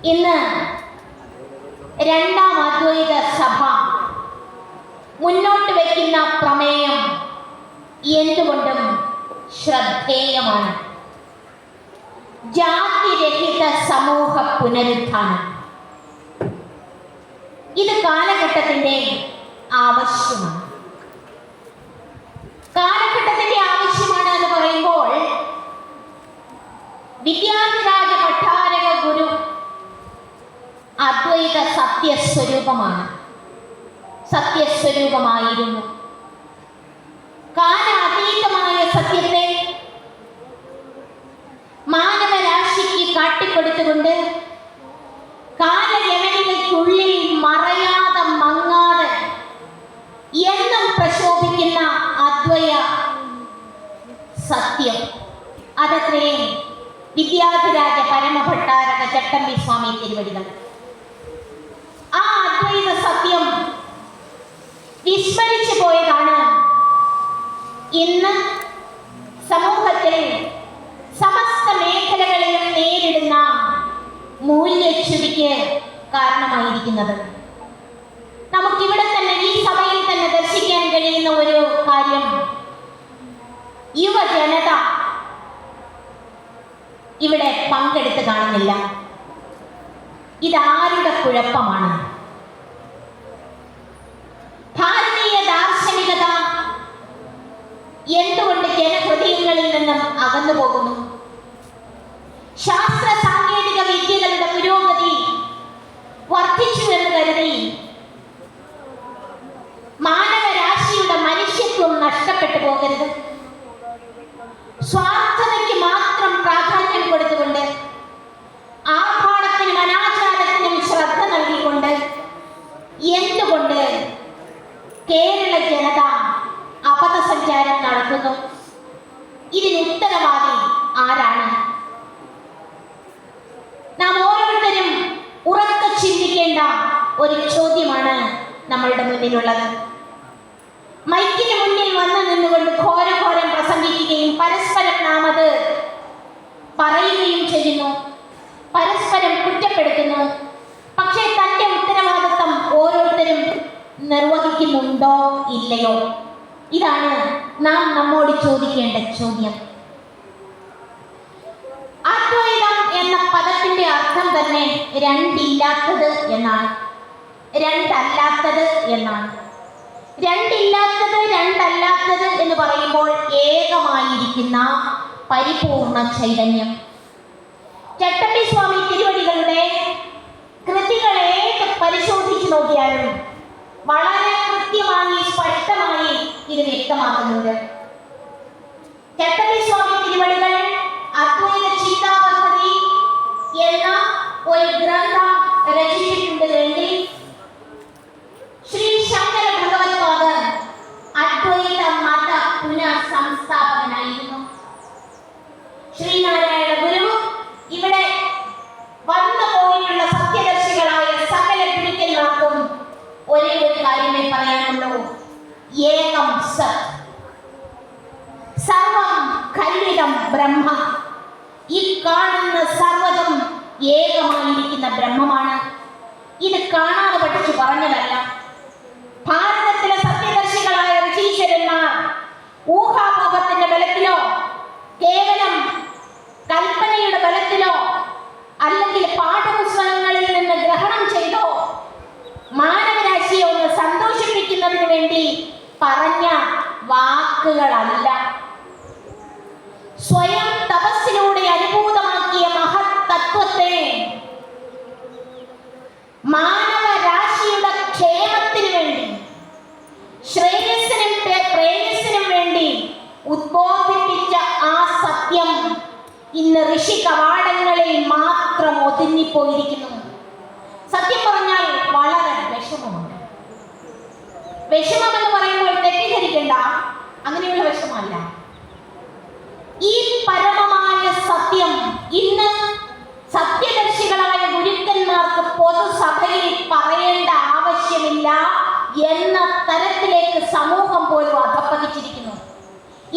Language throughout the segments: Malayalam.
ഇന്ന് രണ്ടാം അദ്വൈത സഭ മുന്നോട്ട് വയ്ക്കുന്ന പ്രമേയം എന്തുകൊണ്ടും ശ്രദ്ധേയമാണ്. ജാതിരഹിത സമൂഹ പുനരുത്ഥാനം. ഇത് കാലഘട്ടത്തിന്റെ ആവശ്യമാണ്. കാലഘട്ടത്തിന്റെ ആവശ്യമാണ് എന്ന് പറയുമ്പോൾ വിദ്യാധിരാജ ഭട്ടാരക ഗുരു അദ്വൈത സത്യസ്വരൂപമാണ്, സത്യസ്വരൂപമായിരുന്നു. കാലാതീതമായ സത്യത്തെ മാനവരാശിക്ക് കാട്ടിക്കൊടുത്തുകൊണ്ട് കാലയവനികൾക്കുള്ളിൽ മറയാതെ മങ്ങാതെ എന്നും പ്രശോഭിക്കുന്ന അദ്വൈത സത്യം, അതത്രേ വിദ്യാധിരാജ പരമഭട്ടാരക ചട്ടമ്പി സ്വാമി തിരുവടികൾ. ആ അദ്വൈത സത്യം വിസ്മരിച്ചു പോയതാണ് ഇന്ന് സമൂഹത്തിൽ സമസ്ത മേഖലകളിലും നേരിടുന്ന മൂല്യച്യുതിക്ക് കാരണമായിരിക്കുന്നത്. നമുക്കിവിടെ തന്നെ ഈ സഭയിൽ തന്നെ ദർശിക്കാൻ കഴിയുന്ന ഒരു കാര്യം, യുവജനത ഇവിടെ പങ്കെടുത്ത് കാണുന്നില്ല. ഇതാരുടെ കുഴപ്പമാണ്? ഭാരതീയ ദാർശനികത എന്തുകൊണ്ട് ജനഹൃദയങ്ങളിൽ നിന്നും അകന്നു പോകുന്നു? ശാസ്ത്ര സാങ്കേതിക വിദ്യകളുടെ പുരോഗതി വർദ്ധിച്ചു എന്ന് കരുതി മാനവരാശിയുടെ മനുഷ്യത്വം നഷ്ടപ്പെട്ടു പോകരുത്. സ്വാർത്ഥതയ്ക്ക് മാത്രം പ്രാധാന്യം കൊടുത്തുകൊണ്ട് ആർഭാടത്തിനും അനാചാരത്തിനും ശ്രദ്ധ നൽകിക്കൊണ്ട് എന്തുകൊണ്ട് കേരള ജനത അപഥസഞ്ചാരം നടത്തുന്നു? ഇതിന് ഉത്തരവാദി ആരാണ്? നാം ഓരോരുത്തരും ഉറക്കെ ചിന്തിക്കേണ്ട ഒരു ചോദ്യമാണ് നമ്മളുടെ മുന്നിലുള്ളത്. മൈക്കിന് മുന്നിൽ വന്നു നിന്നുകൊണ്ട് ഘോരഘോരം പ്രസംഗിക്കുകയും പരസ്പരം നാം അത് പറയുകയും ചെയ്യുന്നു, പരസ്പരം കുറ്റപ്പെടുത്തുന്നു. പക്ഷേ തന്റെ ഉത്തരവാദിത്വം ഓരോരുത്തരും നിർവഹിക്കുന്നുണ്ടോ ഇല്ലയോ? ഇതാണ് നാം നമ്മോട് ചോദിക്കേണ്ട ചോദ്യം. അദ്വൈതം എന്ന പദത്തിന്റെ അർത്ഥം തന്നെ രണ്ടില്ലാത്തത് എന്നാണ്, രണ്ടല്ലാത്തത് എന്നാണ്. രണ്ടില്ലാത്തത്, രണ്ടല്ലാത്തത് എന്ന് പറയുമ്പോൾ ഏകമായിരിക്കുന്ന പരിപൂർണ ചൈതന്യം. ചട്ടമ്പി സ്വാമി തിരുവടികളുടെ കൃതികളെ പരിശോധിച്ചു നോക്കിയാലും വളരെ കൃത്യമായി സ്പഷ്ടമായി ഇത് വ്യക്തമാക്കുന്നുണ്ട്. ചട്ടമ്പി സ്വാമി തിരുവടികൾ അദ്വൈത ചിന്താപദ്ധതി എന്ന ഒരു ഗ്രന്ഥം രചിച്ചിട്ടുണ്ട് എങ്കിൽ ശ്രീ ശങ്കര ഭഗവത്പാദർ അദ്വൈത മത പുനഃസംസ്ഥാപകനായിരുന്നു. ശ്രീനാരായണ ഗുരു ഇവിടെ വന്നു പോയിട്ടുള്ള സത്യദർശികളായ സകല ഗുരുക്കന്മാർക്കും ഒരേ ഒരു കാര്യമേ പറയാനുള്ളൂ: ഏകം സത്, സർവം ഖണ്ഡിതം ബ്രഹ്മ. ഈ കാണുന്ന സർവ്വതും ഏകമായിരിക്കുന്ന ബ്രഹ്മമാണ്. ഇത് കാണാതെ പഠിച്ചു പറഞ്ഞതല്ല. ഭാരതത്തിലെ സത്യദർശികളായ ഋഷീശ്വരന്മാർ ഊഹാപോഹത്തിന്റെ ബലത്തിലോ കേവലം കൽപ്പനയുടെ ബലത്തിലോ അല്ലെങ്കിൽ പാഠപുസ്തകങ്ങളിൽ നിന്ന് ഗ്രഹണം ചെയ്തോ മാനവരാശിയെ ഒന്ന് സന്തോഷിപ്പിക്കുന്നതിന് വേണ്ടി പറഞ്ഞ വാക്കുകളല്ല. സ്വയം തപസ്സിലൂടെ അനുഭൂതമാക്കിയ മഹത് തത്വത്തെ മാനവരാശിയുടെ ക്ഷേമത്തിന് വേണ്ടി, ശ്രേയസ്സിനും പ്രേയസ്സിനും വേണ്ടി ഉദ്ബോധിപ്പിച്ച ആ സത്യം ഇന്ന് ഋഷി കവാടങ്ങളിൽ മാത്രം ഒതുങ്ങിപ്പോയിരിക്കുന്നു. സത്യം പറഞ്ഞാൽ വളരെ വിഷമമുണ്ട്. വിഷമമെന്ന് പറയുമ്പോൾ തെറ്റിദ്ധരിക്കേണ്ട, അങ്ങനെയുള്ള വിഷമമല്ല. ഈ പരമമായ സത്യം ഇന്ന് സത്യദർശികളായ ഗുരുക്കന്മാർക്ക് പൊതുസഭയിൽ പറയേണ്ട ആവശ്യമില്ല എന്ന തരത്തിലേക്ക് സമൂഹം പോലും അധപ്പതിച്ചിരിക്കുന്നു.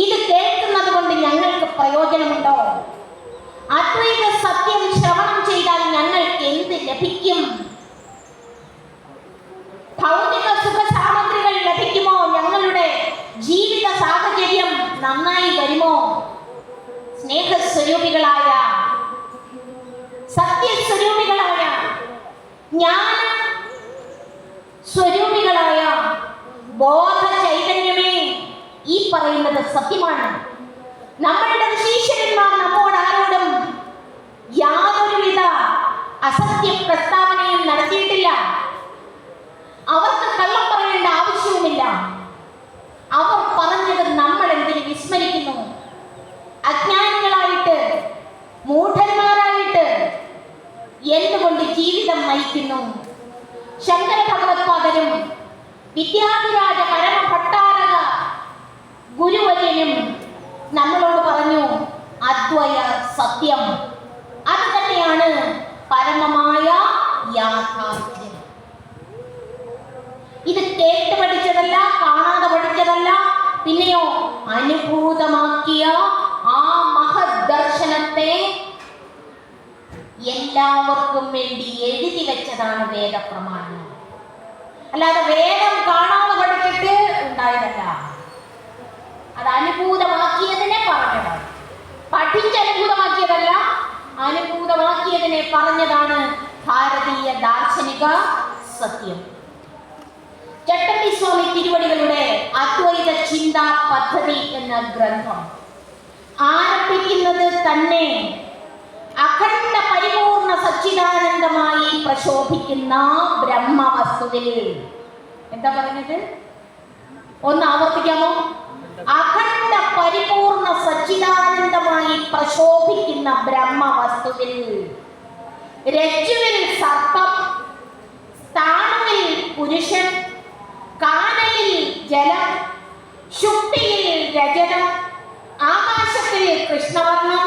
ഇത് കേൾക്കുന്നത് കൊണ്ട് ഞങ്ങൾക്ക് പ്രയോജനമുണ്ടോ? അദ്വൈത സത്യം ശ്രവണം ചെയ്താൽ ഞങ്ങൾക്ക് എന്ത് ജ്ഞാന സ്വരൂപികളായ ബോധ ചൈതന്യമേ, ഈ പറയുന്നത് സത്യമാണ്. നമ്മളുടെ ശിഷ്യന്മാർ നമ്മോട് ആരോടും യാതൊരുവിധ അസത്യ പ്രസ്താവനയും നടത്തിയിട്ടില്ല. അവർക്ക് കള്ളം പറയേണ്ട ആവശ്യവുമില്ല. അവർ പറഞ്ഞത് നമ്മൾ എന്തിന് വിസ്മരിക്കുന്നു? അജ്ഞാനികളായിട്ട്, മൂഢന്മാരായിട്ട് എന്തുകൊണ്ട് ജീവിതം നയിക്കുന്നു? ശങ്കര ഭഗവത്പാദരും വിദ്യാധിരാജ പരമഭട്ടാരക ഗുരുവര്യനും നമ്മളോട് പറഞ്ഞു, അദ്വയ സത്യം, അത് തന്നെയാണ് പരമമായ യാഥാർത്ഥ്യം. ഇത് കേട്ട് പഠിച്ചതല്ല, കാണാതെ പഠിച്ചതല്ല, പിന്നെയോ അനുഭൂതമാക്കിയ ആ മഹത് ദർശനത്തെ എല്ലാവർക്കും വേണ്ടി എഴുതി വെച്ചതാണ് വേദപ്രമാണം. അല്ലാതെ വേദം കാണാതെ പഠിച്ചിട്ട് ഉണ്ടായതല്ല. അത് അനുഭൂതമാക്കിയതിനെ പറഞ്ഞതാണ്. പഠിച്ച് അനുഭൂതമാക്കിയതല്ല, അനുഭൂതമാക്കിയതിനെ പറഞ്ഞതാണ് ഭാരതീയ ദാർശനിക സത്യം. ചട്ടമ്പി സ്വാമി തിരുവടികളുടെ അദ്വൈത ചിന്താ പദ്ധതി എന്ന ഗ്രന്ഥം ആരംഭിക്കുന്നത് തന്നെ അഖണ്ഡ പരിപൂർണ സച്ചിദാനന്ദമായി പ്രശോഭിക്കുന്ന ബ്രഹ്മവസ്തുവിൽ. എന്താ പറഞ്ഞത്? ഒന്ന് ആവർത്തിക്കാമോ? അഖണ്ഡ പരിപൂർണ സച്ചിദാനന്ദമായി പ്രശോഭിക്കുന്ന ബ്രഹ്മവസ്തുവിൽ. രജ്ജുവിൽ സർപ്പം, സ്ഥാണുവിൽ പുരുഷൻ, കാനയിൽ ജലം, ശുക്തിയിൽ രജതം, ആകാശത്തിൽ കൃഷ്ണവർണം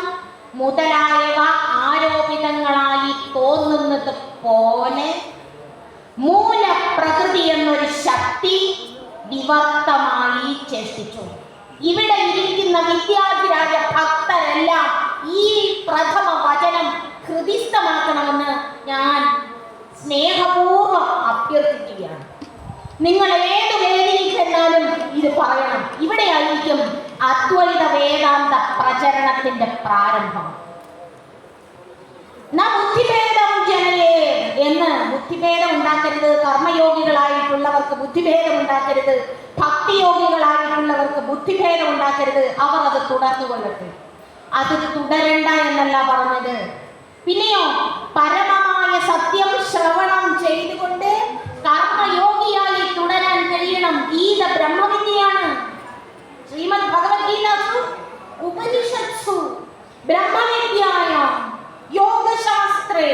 മുതലായവ ആരോപിതങ്ങളായി തോന്നുന്നത് പോലെ മൂലപ്രകൃതി എന്നൊരു ശക്തി വിവർത്തമായി ചേഷ്ടിച്ചു. ഇവിടെ ഇരിക്കുന്ന വിദ്യാധിരാജ ഭക്തരെല്ലാം ഈ പ്രഥമ വചനം ഹൃദിസ്ഥമാക്കണമെന്ന് ഞാൻ സ്നേഹപൂർവ്വം അഭ്യർത്ഥിക്കുകയാണ്. നിങ്ങൾ ഏത് വേദിയിൽ ചെന്നാലും ഇത് പറയണം. ഇവിടെയായിരിക്കും അദ്വൈത വേദാന്ത പ്രചരണത്തിന്റെ പ്രാരംഭം. ബുദ്ധിഭേദം ജനയേ എന്ന്, ബുദ്ധിഭേദം ഉണ്ടാക്കരുത്. കർമ്മയോഗികളായിട്ടുള്ളവർക്ക് ബുദ്ധിഭേദം ഉണ്ടാക്കരുത്, ഭക്തിയോഗികളായിട്ടുള്ളവർക്ക് ബുദ്ധിഭേദം ഉണ്ടാക്കരുത്. അവർ അത് തുടർന്നുകൊള്ളട്ടെ. അത് തുടരണ്ട എന്നല്ല പറഞ്ഞത്. പിന്നെയോ പരമമായ സത്യം ശ്രവണം ചെയ്തുകൊണ്ട് കർമ്മയോഗിയായി തുടരാൻ കഴിയണം. ഗീത ബ്രഹ്മവിദ്യയാണ്. ശ്രീമദ് ഭഗവത്ഗീതാസു ഉപനിഷത്സു ബ്രഹ്മവിദ്യായ യോഗശാസ്ത്രേ,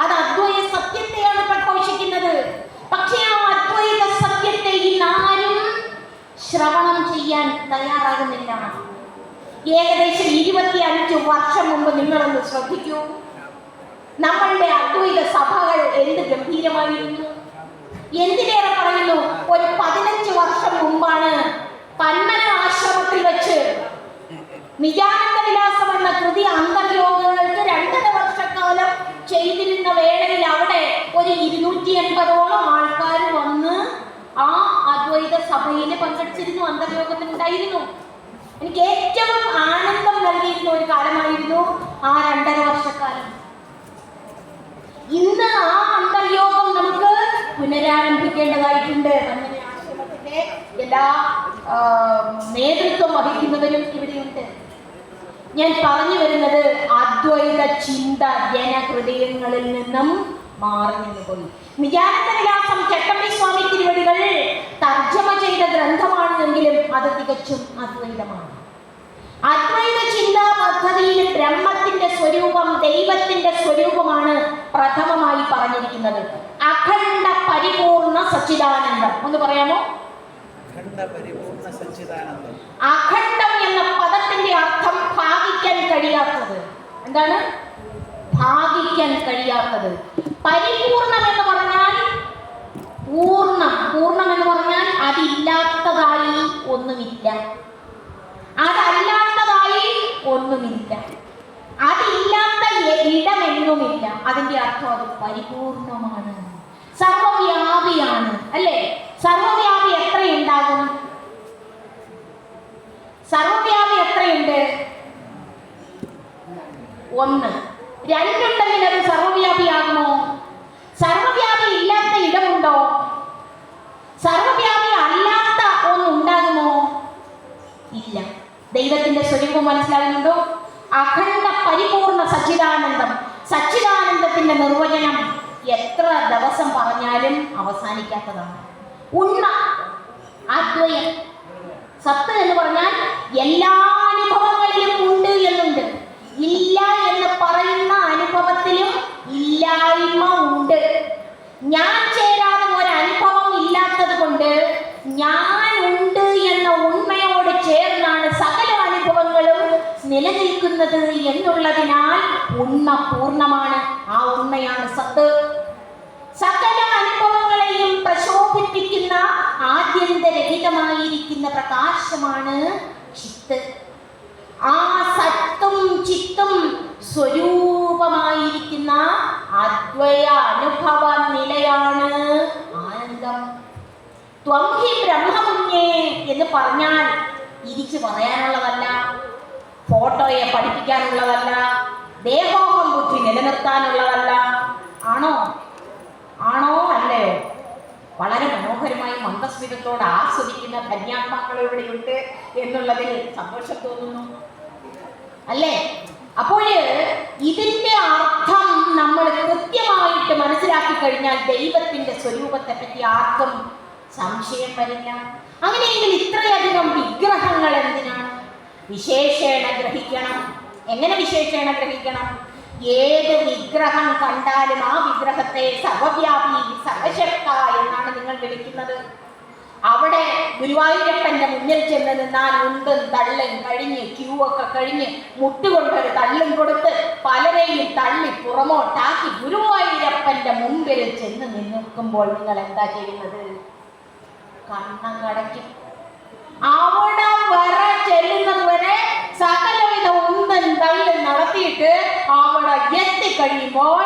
അത് അദ്വൈത സത്യത്തെയാണ് പ്രഘോഷിക്കുന്നത്. പക്ഷേ ആ അദ്വൈത സത്യത്തെ ഇന്നാരും ശ്രവണം ചെയ്യാൻ തയ്യാറാകുന്നില്ല. ഏകദേശം 25 വർഷം മുമ്പ് നിങ്ങളൊന്ന് ശ്രദ്ധിക്കൂ. നമ്മളുടെ അദ്വൈത സഭകൾ എന്ത് ഗംഭീരമായിരുന്നു. എന്തിനേറെ പറയുന്നു, ഒരു 15 വർഷം മുമ്പാണ് പന്മന ആശ്രമത്തിൽ വെച്ച് നിജാനന്ദ വിലാസം എന്ന കൃതി അന്തർയോഗങ്ങൾക്ക് 2.5 വർഷക്കാലം ചെയ്തിരുന്ന വേളയിൽ അവിടെ ഒരു 280ഓളം ആൾക്കാർ വന്ന് ആ അദ്വൈത സഭയിൽ പങ്കെടുത്തിരുന്നു, അന്തർയോഗത്തിനുണ്ടായിരുന്നു. എനിക്ക് ഏറ്റവും ആനന്ദം നൽകിയിരുന്ന ഒരു കാലമായിരുന്നു ആ 2.5 വർഷക്കാലം. ഇന്ന് ആ അന്തർയോഗം നമുക്ക് പുനരാരംഭിക്കേണ്ടതായിട്ടുണ്ട്. അങ്ങനെ ആശ്രമത്തിന്റെ എല്ലാ നേതൃത്വം വഹിക്കുന്നവരും ഇവിടെയുണ്ട്. ഞാൻ പറഞ്ഞു വരുന്നത്, അദ്വൈത ചിന്ത ജനഹൃദയങ്ങളിൽ നിന്നും മാറി നിന്നുപോയി. നിജാനന്ദ വിലാസം ചട്ടമ്പി സ്വാമി തിരുവടികൾ തർജ്ജമ ചെയ്ത ഗ്രന്ഥമാണെങ്കിലും അത് തികച്ചും അദ്വൈതമാണ്. അദ്വൈത ചിന്താ പദ്ധതിയിൽ ബ്രഹ്മത്തിന്റെ സ്വരൂപം, ദൈവത്തിന്റെ സ്വരൂപമാണ് പ്രഥമമായി പറഞ്ഞിരിക്കുന്നത്. അഖണ്ഡ പരിപൂർണ സച്ചിദാനന്ദം. ഒന്ന് പറയാമോ? അഖണ്ഡം എന്ന പദത്തിന്റെ അർത്ഥം ഭാഗിക്കാൻ കഴിയാത്തത്. എന്താണ് ഭാഗിക്കാൻ കഴിയാത്തത്? പരിപൂർണം എന്ന് പറഞ്ഞാൽ പൂർണ്ണം. പൂർണ്ണം എന്ന് പറഞ്ഞാൽ അതില്ലാത്തതായി ഒന്നുമില്ല, അതല്ലാത്തതായി ഒന്നുമില്ല, അതില്ലാത്ത ഇടമെങ്ങുമില്ല. അതിന്റെ അർത്ഥം അത് പരിപൂർണമാണ്, സർവവ്യാപിയാണ്. അല്ലേ? സർവവ്യാപി എത്രയുണ്ടാകും? സർവവ്യാപി എത്രയുണ്ട്? 1. 2 ഉണ്ടെങ്കിൽ അത് സർവവ്യാപിയാകുമോ? സർവവ്യാപി മനസ്സിലാകുന്നുണ്ടോ? അഖണ്ഡ പരിപൂർണ സച്ചിദാനന്ദം. സച്ചിദാനന്ദത്തിന്റെ നിർവചനം എത്ര ദിവസം പറഞ്ഞാലും അവസാനിക്കാത്തതാണ്. ഉണ്ണ അദ്വയം. സത്ത് എന്ന് പറഞ്ഞാൽ എല്ലാ അനുഭവങ്ങളിലും ഉണ്ട് എന്നുണ്ട്. ഇല്ല എന്ന് പറയുന്ന അനുഭവത്തിലും ഇല്ലായ്മ ഉണ്ട്. ഞാൻ ചേരാതെ ഒരനുഭവം ഇല്ലാത്തത് കൊണ്ട് ഞാൻ ഉണ്ട് എന്ന ഉണ്മയോട് ചേർന്നാണ് സകല അനുഭവങ്ങളും നിലനിൽക്കുന്നത് എന്നുള്ളതിനാൽ ഉണ്മ പൂർണ്ണമാണ്. ആ ഉണ്മയാണ് സത്ത്. സകല അനുഭവങ്ങളെയും പ്രശോഭിപ്പിക്കുന്ന ആദ്യന്തരഹിതമായിരിക്കുന്ന പ്രകാശമാണ് ചിത്ത്. ആ സത്തും ചിത്തും സ്വരൂപമായിരിക്കുന്ന അദ്വയ അനുഭവ നിലയാണ് ആനന്ദം. ത്വം ഹി ബ്രഹ്മമുന്നേ എന്ന് പറഞ്ഞാൽ ഇരിച്ചു പറയാനുള്ളതല്ല, ഫോട്ടോയെ പഠിപ്പിക്കാനുള്ളതല്ല, ദേഹോഹം ബുദ്ധി നിലനിർത്താനുള്ളതല്ല. ആണോ? ആണോ അല്ലയോ? വളരെ മനോഹരമായി മന്ദസ്മിതത്തോട് ആസ്വദിക്കുന്ന ധന്യാത്മാക്കൾ ഇവിടെയുണ്ട് എന്നുള്ളതിൽ സന്തോഷം തോന്നുന്നു, അല്ലേ? അപ്പോൾ ഇതിന്റെ അർത്ഥം നമ്മൾ കൃത്യമായിട്ട് മനസ്സിലാക്കി കഴിഞ്ഞാൽ ദൈവത്തിന്റെ സ്വരൂപത്തെ പറ്റി ആർക്കും സംശയം വരില്ല. അങ്ങനെയെങ്കിൽ ഇത്രയധികം വിഗ്രഹങ്ങൾ എന്തിനാണ്? വിശേഷേണ ഗ്രഹിക്കണം. എങ്ങനെ വിശേഷേണ ഗ്രഹിക്കണം? ഏത് വിഗ്രഹം കണ്ടാലും ആ വിഗ്രഹത്തെ സർവവ്യാപി സർവശക്ത എന്നാണ് നിങ്ങൾ വിളിക്കുന്നത്. അവിടെ ഗുരുവായൂരപ്പന്റെ മുന്നിൽ ചെന്ന് നിന്നാൽ ഉണ്ടും തള്ളും കഴിഞ്ഞ് ക്യൂ ഒക്കെ കഴിഞ്ഞ് മുട്ടുകൊണ്ടൊരു തള്ളും കൊടുത്ത് പലരെയും തള്ളി പുറമോട്ടാക്കി ഗുരുവായൂരപ്പന്റെ മുമ്പിൽ ചെന്ന് നിൽക്കുമ്പോൾ നിങ്ങൾ എന്താ ചെയ്യുന്നത്? കണ്ണടയ്ക്കും. അവിടെ വരെ ചെല്ലുന്നത് വരെ സകലവിധ ഉന്തൻ തള്ളും നടത്തിയിട്ട് അവിടെ എത്തിക്കഴിയുമ്പോൾ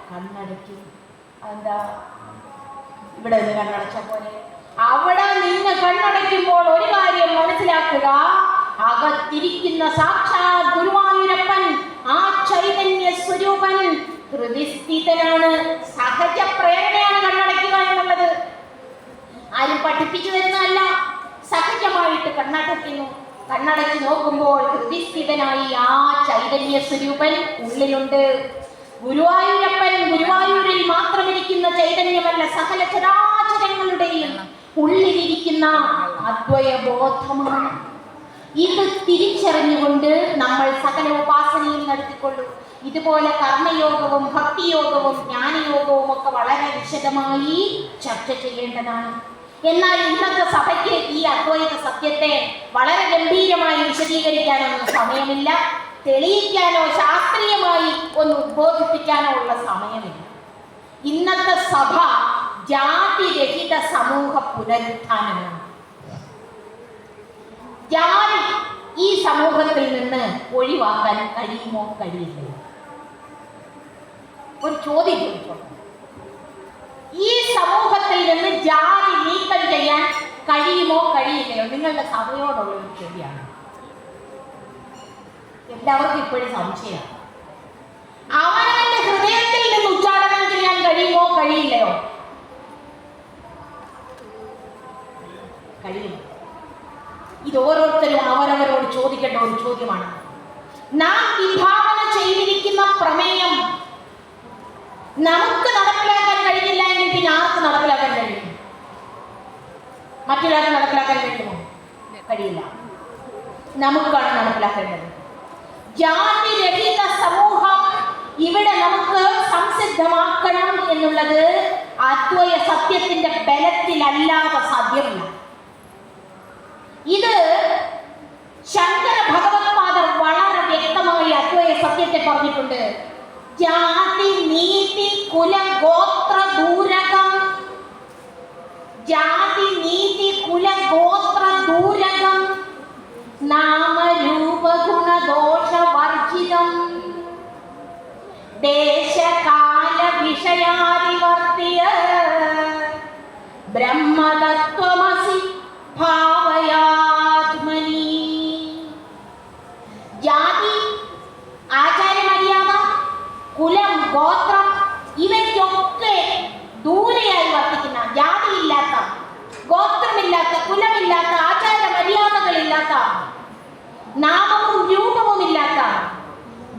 കണ്ണടയ്ക്കും. എന്താ ഇവിടെ നിന്ന് കണ്ണടച്ച പോലെ അവിടെ നിന്ന് കണ്ണടയ്ക്കുമ്പോൾ ഒരു കാര്യം മനസ്സിലാക്കുക, അകത്തിരിക്കുന്ന സാക്ഷാത് ഗുരുവായൂരപ്പൻ, ആ ചൈതന്യ സ്വരൂപൻ ഹൃദിസ്ഥിതനാണ്. സഹജ പ്രേരണയാണ് കണ്ണടയ്ക്കുക എന്നുള്ളത്. ആരും പഠിപ്പിച്ചു തരുന്നതല്ല, സഹജമായിട്ട് കണ്ണടയ്ക്കുന്നു. കണ്ണടച്ച് നോക്കുമ്പോൾ ഹൃദിസ്ഥിതനായി ആ ചൈതന്യ സ്വരൂപൻ ഉള്ളിലുണ്ട്. ഗുരുവായൂരപ്പൻ ഗുരുവായൂരിൽ മാത്രമിരിക്കുന്ന ചൈതന്യമല്ല, സകല ചരാചരങ്ങളുടെയും ഉള്ളിലിരിക്കുന്ന അദ്വയബോധമാണ്. ഇത് തിരിച്ചറിഞ്ഞുകൊണ്ട് നമ്മൾ സകല ഉപാസനയും നടത്തിക്കൊള്ളൂ. ഇതുപോലെ കർമ്മയോഗവും ഭക്തിയോഗവും ജ്ഞാനയോഗവും ഒക്കെ വളരെ വിശദമായി ചർച്ച ചെയ്യേണ്ടതാണ്. എന്നാൽ ഇന്നത്തെ സഭയ്ക്ക് ഈ അദ്വൈത സത്യത്തെ വളരെ ഗംഭീരമായി വിശദീകരിക്കാനൊന്നും സമയമില്ല. തെളിയിക്കാനോ ശാസ്ത്രീയമായി ഒന്ന് ഉദ്ബോധിപ്പിക്കാനോ ഉള്ള സമയമില്ല. ഇന്നത്തെ സഭ ജാതിരഹിത സമൂഹ പുനരുത്ഥാനമാണ്. ജാതി ഈ സമൂഹത്തിൽ നിന്ന് ഒഴിവാക്കാൻ കഴിയുമോ കഴിയില്ലയോ? ഒരു ചോദ്യം ചോദിച്ചോളൂ. ഈ സമൂഹത്തിൽ നിന്ന് ജാതി നീക്കം ചെയ്യാൻ കഴിയുമോ കഴിയില്ലയോ? നിങ്ങളുടെ സഭയോടുള്ള ഒരു ചോദ്യമാണ്. എല്ലാവർക്കും ഇപ്പോഴും സംശയമാണ്. അവനവന്റെ ഹൃദയത്തിൽ നിന്ന് ഉച്ചാടനം ചെയ്യാൻ കഴിയുമോ കഴിയില്ലയോ? കഴിയും. ഇത് ഓരോരുത്തരും അവരവരോട് ചോദിക്കേണ്ട ഒരു ചോദ്യമാണ്. നാം വിഭാവന ചെയ്തിരിക്കുന്ന പ്രമേയം നമുക്ക് നടപ്പിലാക്കാൻ കഴിഞ്ഞില്ല എങ്കിൽ പിന്നെ ആർക്ക് നടപ്പിലാക്കാൻ കഴിയും? മറ്റൊരാൾക്ക് നടപ്പിലാക്കാൻ കഴിയുമോ? കഴിയില്ല. നമുക്കാണ് നടപ്പിലാക്കേണ്ടത്. ജാതിരഹിത സമൂഹം ഇവിടെ നമുക്ക് സംസിദ്ധമാക്കണം എന്നുള്ളത് അദ്വയ സത്യത്തിന്റെ ബലത്തിലല്ലാതെ സാധ്യമല്ല. ഇത് ശങ്കര ഭഗവത്പാദർ വളരെ വ്യക്തമായി അദ്വയ സത്യത്തെ പറഞ്ഞിട്ടുണ്ട്. ജാതി നീതി കുല ഗോത്ര ദൂരകം, ജാതി നീതി കുല ഗോത്ര ദൂരകം, നാമരൂപ ഗുണദോഷ വർജിതം, ദേശകാല വിഷയാദിവർത്തിയ ബ്രഹ്മതത്വമസി ഭാവയാത്മനി. ജാതി, ആചാരമര്യാദ, കുലം, ഗോത്രം ഇവയ്ക്കൊക്കെ ദൂരെയായി വർത്തിക്കുന്ന, ജാതിയില്ലാത്ത, ഗോത്രമില്ലാത്ത, കുലമില്ലാത്ത, ആചാരമര്യാദകളില്ലാത്ത നാമവും രൂപവുമില്ലാത്ത,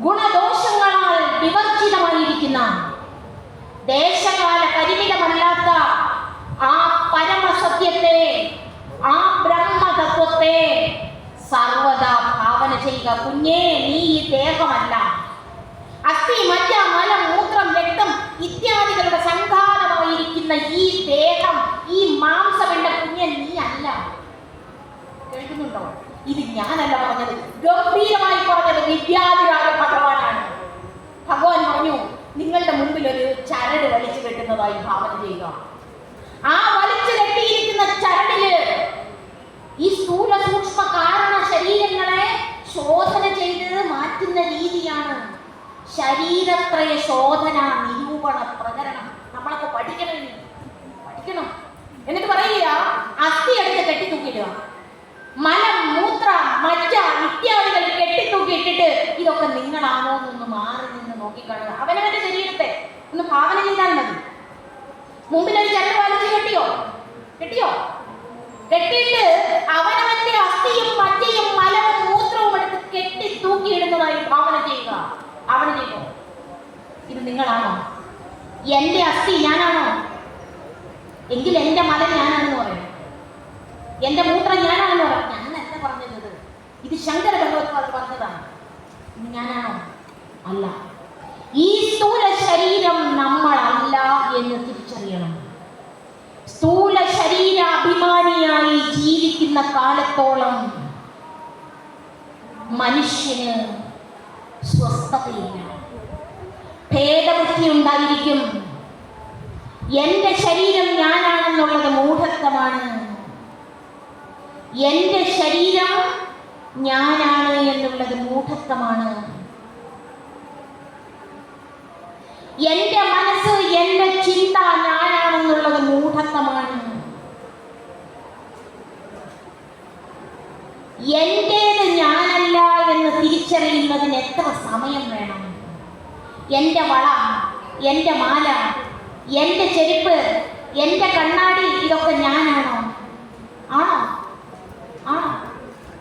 ഗുണദോഷങ്ങളാൽ വിവർജിതമായിരിക്കുന്ന, ദേശകാല പരിമിതമല്ലാത്ത ആ പരമസത്യത്തെ, ആ ബ്രഹ്മതത്വത്തെ സർവദാ ഭാവന ചെയ്യുക. കുഞ്ഞേ, നീ ഈ ദേഹമല്ല. അസ്ഥി, മജ്ജ, മലം, മൂത്രം, രക്തം ഇത്യാദികളുടെ സംഘാതമായിരിക്കുന്ന ഈ ദേഹം, ഈ മാംസമുള്ള കുഞ്ഞെ നീ അല്ല. കേൾക്കുന്നുണ്ടോ? ഇത് ഞാനല്ല പറഞ്ഞത്, ഗംഭീരമായി പറഞ്ഞത് വിദ്യാധിരാജ ഭഗവാനാണ്. ഭഗവാൻ പറഞ്ഞു, നിങ്ങളുടെ മുമ്പിൽ ഒരു ചരട് വലിച്ചു കെട്ടുന്നതായി ഭാവന ചെയ്യുക. ആ വലിച്ചു കെട്ടിയിരിക്കുന്ന ചരടില് ഈ സ്ഥൂല സൂക്ഷ്മ കാരണ ശരീരങ്ങളെ ശോധന ചെയ്ത് മാറ്റുന്ന രീതിയാണ് ശരീരത്രയ ശോധന നിരൂപണ പ്രകരണം. നമ്മളൊക്കെ പഠിക്കണം. എന്നിട്ട് പറയുക, അസ്ഥി എടുത്ത് കെട്ടിത്തൂക്കിയിടുക, മലം, മൂത്ര, മജ്ജ ഇത്യാദികൾ കെട്ടിത്തൂക്കിയിട്ടിട്ട് ഇതൊക്കെ നിങ്ങളാണോ എന്നൊന്ന് മാറി നിന്ന് നോക്കിക്കാണുക. അവനവന്റെ ശരീരത്തെ ഒന്ന് ഭാവന ചെയ്താൽ മതി. മുമ്പിലൊരു ചരട് വലിച്ചു കെട്ടിയോ? കെട്ടിയിട്ട് അവനവന്റെ അസ്ഥിയും മജ്ജയും മലവും മൂത്രവും എടുത്ത് കെട്ടി തൂക്കിയിടുന്നതായി ഭാവന ചെയ്യുക. ഇത് നിങ്ങളാണോ? എന്റെ അസ്ഥി ഞാനാണോ? എങ്കിൽ എന്റെ മല ഞാനാണെന്ന് പറയും, എന്റെ മൂത്രം ഞാനാണെന്ന് പറയും. ഞാനല്ല പറഞ്ഞത്, ഇത് ശങ്കര ഭഗവത്പാദർ പറഞ്ഞതാണ്. ഇത് ഞാനാണോ? അല്ല. ഈ സ്ഥൂല ശരീരം നമ്മളല്ല എന്ന് തിരിച്ചറിയണം. സ്ഥൂല ശരീരാഭിമാനിയായി ജീവിക്കുന്ന കാലത്തോളം മനുഷ്യന് സ്വസ്ഥതയില്ല, ഭേദബുദ്ധി ഉണ്ടായിരിക്കും. എന്റെ ശരീരം ഞാനാണെന്നുള്ളത് മൂഢത്വമാണ്. എന്റെ ശരീരം ഞാനാണ് എന്നുള്ളത് മൂഢത്വമാണ്. എന്റെ മനസ്സ്, എന്റെ ചിന്ത ഞാനാണെന്നുള്ളത് മൂഢത്വമാണ്. എന്റേത് ഞാനല്ല എന്ന് തിരിച്ചറിയുന്നതിന് എത്ര സമയം വേണം? എന്റെ വള, എന്റെ മാല, എന്റെ ചെരുപ്പ്, എന്റെ കണ്ണാടി ഇതൊക്കെ ഞാനാണോ? ആണോ?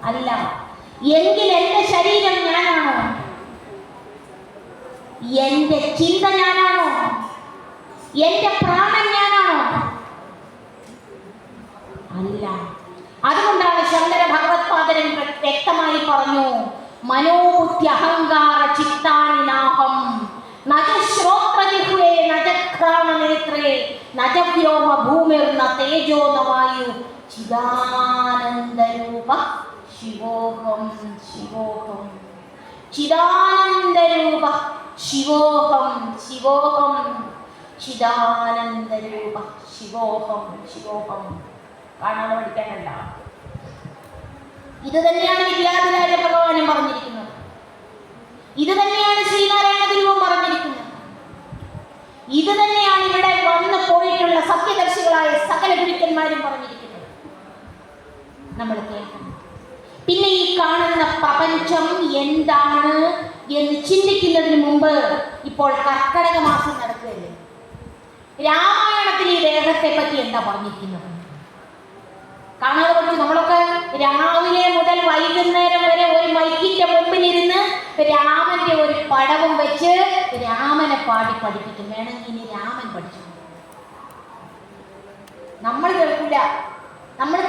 അല്ല. എങ്കിൽ എന്റെ ശരീരം ഞാനാണോ? എന്റെ ചിന്ത ഞാനാണോ? എന്റെ പ്രാണൻ ഞാനാണോ? അല്ല. അതുകൊണ്ടാണ് ശങ്കര ഭഗവത്പാദരൻ വ്യക്തമായി പറഞ്ഞു, മനോബുദ്ധി അഹങ്കാര ചിത്താനി നാഹം നജ ശ്രോത്രജിഹ്വേ നജ ഘ്രാണനേത്രേ നജ വ്യോമ ഭൂമിർന തേജോ ന വായു ചിദാനന്ദരൂപ ശിവോഹം ശിവോഹം ചിദാനന്ദരൂപ ശിവോഹം ശിവോഹം ചിദാനന്ദരൂപ ശിവോഹം ശിവോഹം. കാണാതെ പഠിക്കാനല്ല. ഇത് തന്നെയാണ് വിദ്യാധിരാജ ഭഗവാനും പറഞ്ഞിരിക്കുന്നത്. ഇത് തന്നെയാണ് ശ്രീനാരായണ ഗുരുവും പറഞ്ഞിരിക്കുന്നത്. ഇത് തന്നെയാണ് ഇവിടെ വന്നു പോയിട്ടുള്ള സത്യദർശികളായ സകല ഗുരുക്കന്മാരും പറഞ്ഞിരിക്കുന്നത്. നമ്മൾ കേൾക്കണം. പിന്നെ ഈ കാണുന്ന പ്രപഞ്ചം എന്താണ് എന്ന് ചിന്തിക്കുന്നതിന് മുമ്പ് ഇപ്പോൾ കർക്കടക മാസം നടക്കുകയല്ലേ. രാമായണത്തിൽ ഈ ദേഹത്തെ പറ്റി എന്താ പറഞ്ഞിരിക്കുന്നത്? കാണാതെ പഠിച്ചു. നമ്മളൊക്കെ രാവിലെ മുതൽ വൈകുന്നേരം വരെ ഒരു മൈക്കിന്റെ മുമ്പിലിരുന്ന് രാമന്റെ ഒരു പടവും വെച്ച് രാമനെ പാടി പഠിപ്പിക്കും. വേണമെങ്കിൽ ഇനി രാമൻ പഠിച്ചു. നമ്മൾ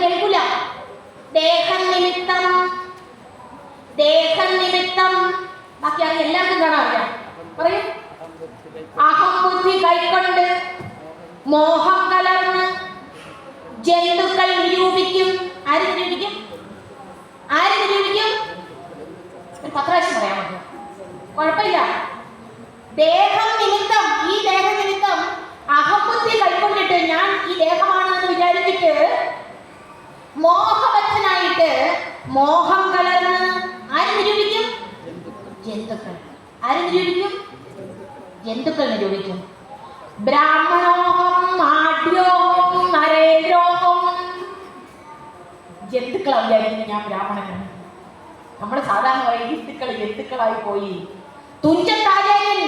കേൾക്കൂല. ദേഹം നിമിത്തം ബാക്കി അത് എല്ലാവർക്കും കാണാൻ അറിയാം. പറയൂ. അഹം ബുദ്ധി കൈക്കൊണ്ട് മോഹം കലർന്ന് ജന്തുക്കൾ നിരൂപിക്കും. ആര് നിരൂപിക്കും? ഒരു 10 പ്രാവശ്യം പറയാൻ പറ്റും, കുഴപ്പമില്ല. ദേഹം നിമിത്തം, ഈ ദേഹ നിമിത്തം അഹബുദ്ധി കൈക്കൊണ്ടിട്ട് ഞാൻ ഈ ദേഹമാണെന്ന് വിചാരിച്ചിട്ട് മോഹബദ്ധനായിട്ട് മോഹം കലർന്ന് ആര് നിരൂപിക്കും? ജന്തുക്കൾ. ആര് നിരൂപിക്കും? ജന്തുക്കൾ നിരൂപിക്കും. ബ്രാഹ്മണോഹം ആഢ്യോഹം നരേന്ദ്രോഹം. ജന്തുക്കളാ വിചാരിക്കുന്നത് ഞാൻ ബ്രാഹ്മണനാണ്. നമ്മൾ സാധാരണ പറയും ജന്തുക്കളായി പോയി. തുഞ്ചത്താചാര്യൻ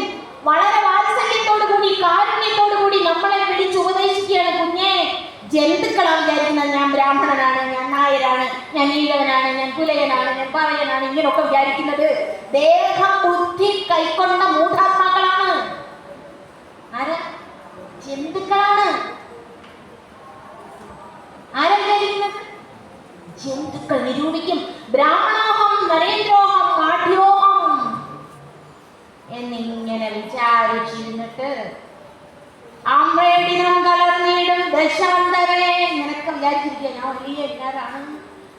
വളരെ വാത്സല്യത്തോടു കൂടി കാരുണ്യത്തോടു കൂടി നമ്മളെ വിളിച്ച് ഉപദേശിക്കുകയാണ്. കുഞ്ഞെ, ജന്തുക്കളാ വിചാരിക്കുന്നത് ഞാൻ ബ്രാഹ്മണനാണ്, ഞാൻ നായരാണ്, ഞാൻ ഞാൻ ഈഴവനാണ്, ഞാൻ പുലയനാണ്, ഞാൻ പറയനാണ്, ഇങ്ങനെയൊക്കെ വിചാരിക്കുന്നത് ദേഹം ബുദ്ധി കൈക്കൊണ്ട മൂഢാത്മാക്കളാണ്. ആരാ? ജന്തുക്കളാണ്. ആരാ വിചാരിക്കുന്നത്? ജന്തുക്കൾ നിരൂപിക്കും. ബ്രാഹ്മണോഹം നരേന്ദ്രോഹം കാഠ്യോഹം എന്നിങ്ങനെ വിചാരിച്ചിരുന്നിട്ട് ആമ്രേടിനം കലർന്നിടും ദശാന്തരേ നിനക്ക് വിചാരിച്ചിരിക്കുക ഞാൻ വലിയ എല്ലാരാണ്,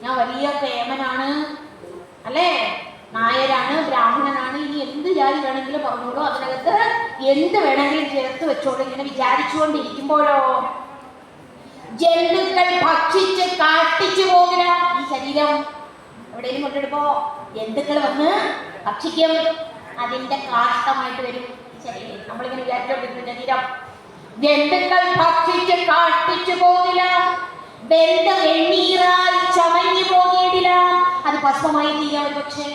ഞാൻ വലിയ കേമനാണ്, അല്ലേ, നായരാണ്, ബ്രാഹ്മണനാണ്, ഇനി എന്ത് ജാതി വേണമെങ്കിലും പറഞ്ഞോളൂ, അതിനകത്ത് എന്ത് വേണമെങ്കിലും ചേർത്ത് വെച്ചോളൂ. ഇങ്ങനെ വിചാരിച്ചുകൊണ്ടിരിക്കുമ്പോഴോ ജന്തുക്കൾ ഭക്ഷിച്ച് കാട്ടിച്ചു പോകില്ല. ഈ ശരീരം എവിടെയും കൊണ്ടെടുപ്പോ ജന്തുക്കൾ വന്ന് ഭക്ഷിക്കും, അതിന്റെ കാഷ്ടമായിട്ട് വരും ഈ ശരീരം. നമ്മളിങ്ങനെ വിചാരിച്ചോണ്ടിരിക്കുന്ന ശരീരം ജന്തുക്കൾ ഭക്ഷിച്ച് കാട്ടിച്ചു പോകില്ല, ബന്ധം എണ്ണീറായി ചമഞ്ഞു പോകിയിടില്ല. അത് ഭസ്മമായി തീരാം ഒരു പക്ഷേ,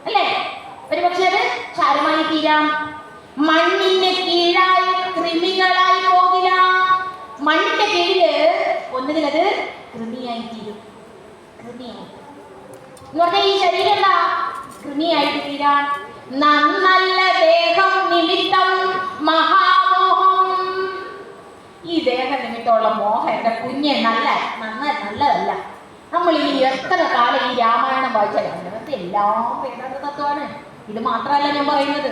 അല്ലേ, ഒരു പക്ഷെ അത് ചാരമായി തീരാം. മണ്ണിന് കീഴായി കൃമികളായി പോകില്ല. മണ്ണിന്റെ കീഴില് ഒന്നുകിൽ അത് കൃമിയായി തീരും. കൃമിയായി എന്ന് പറഞ്ഞാൽ ഈ ശരീരം എന്താ? കൃമിയായിട്ട് തീരാൻ. നന്നല്ല ദേഹം നിമിത്തം മഹാമോഹം. ഈ ദേഹ നിമിത്തമുള്ള മോഹം എന്റെ കുഞ്ഞെ നല്ലതല്ല. നമ്മൾ ഈ എത്ര കാലം ഈ രാമായണം വായിച്ചാൽ എല്ലാം വേദാന്ത തത്വമാണ്. ഇത് മാത്രമല്ല ഞാൻ പറയുന്നത്,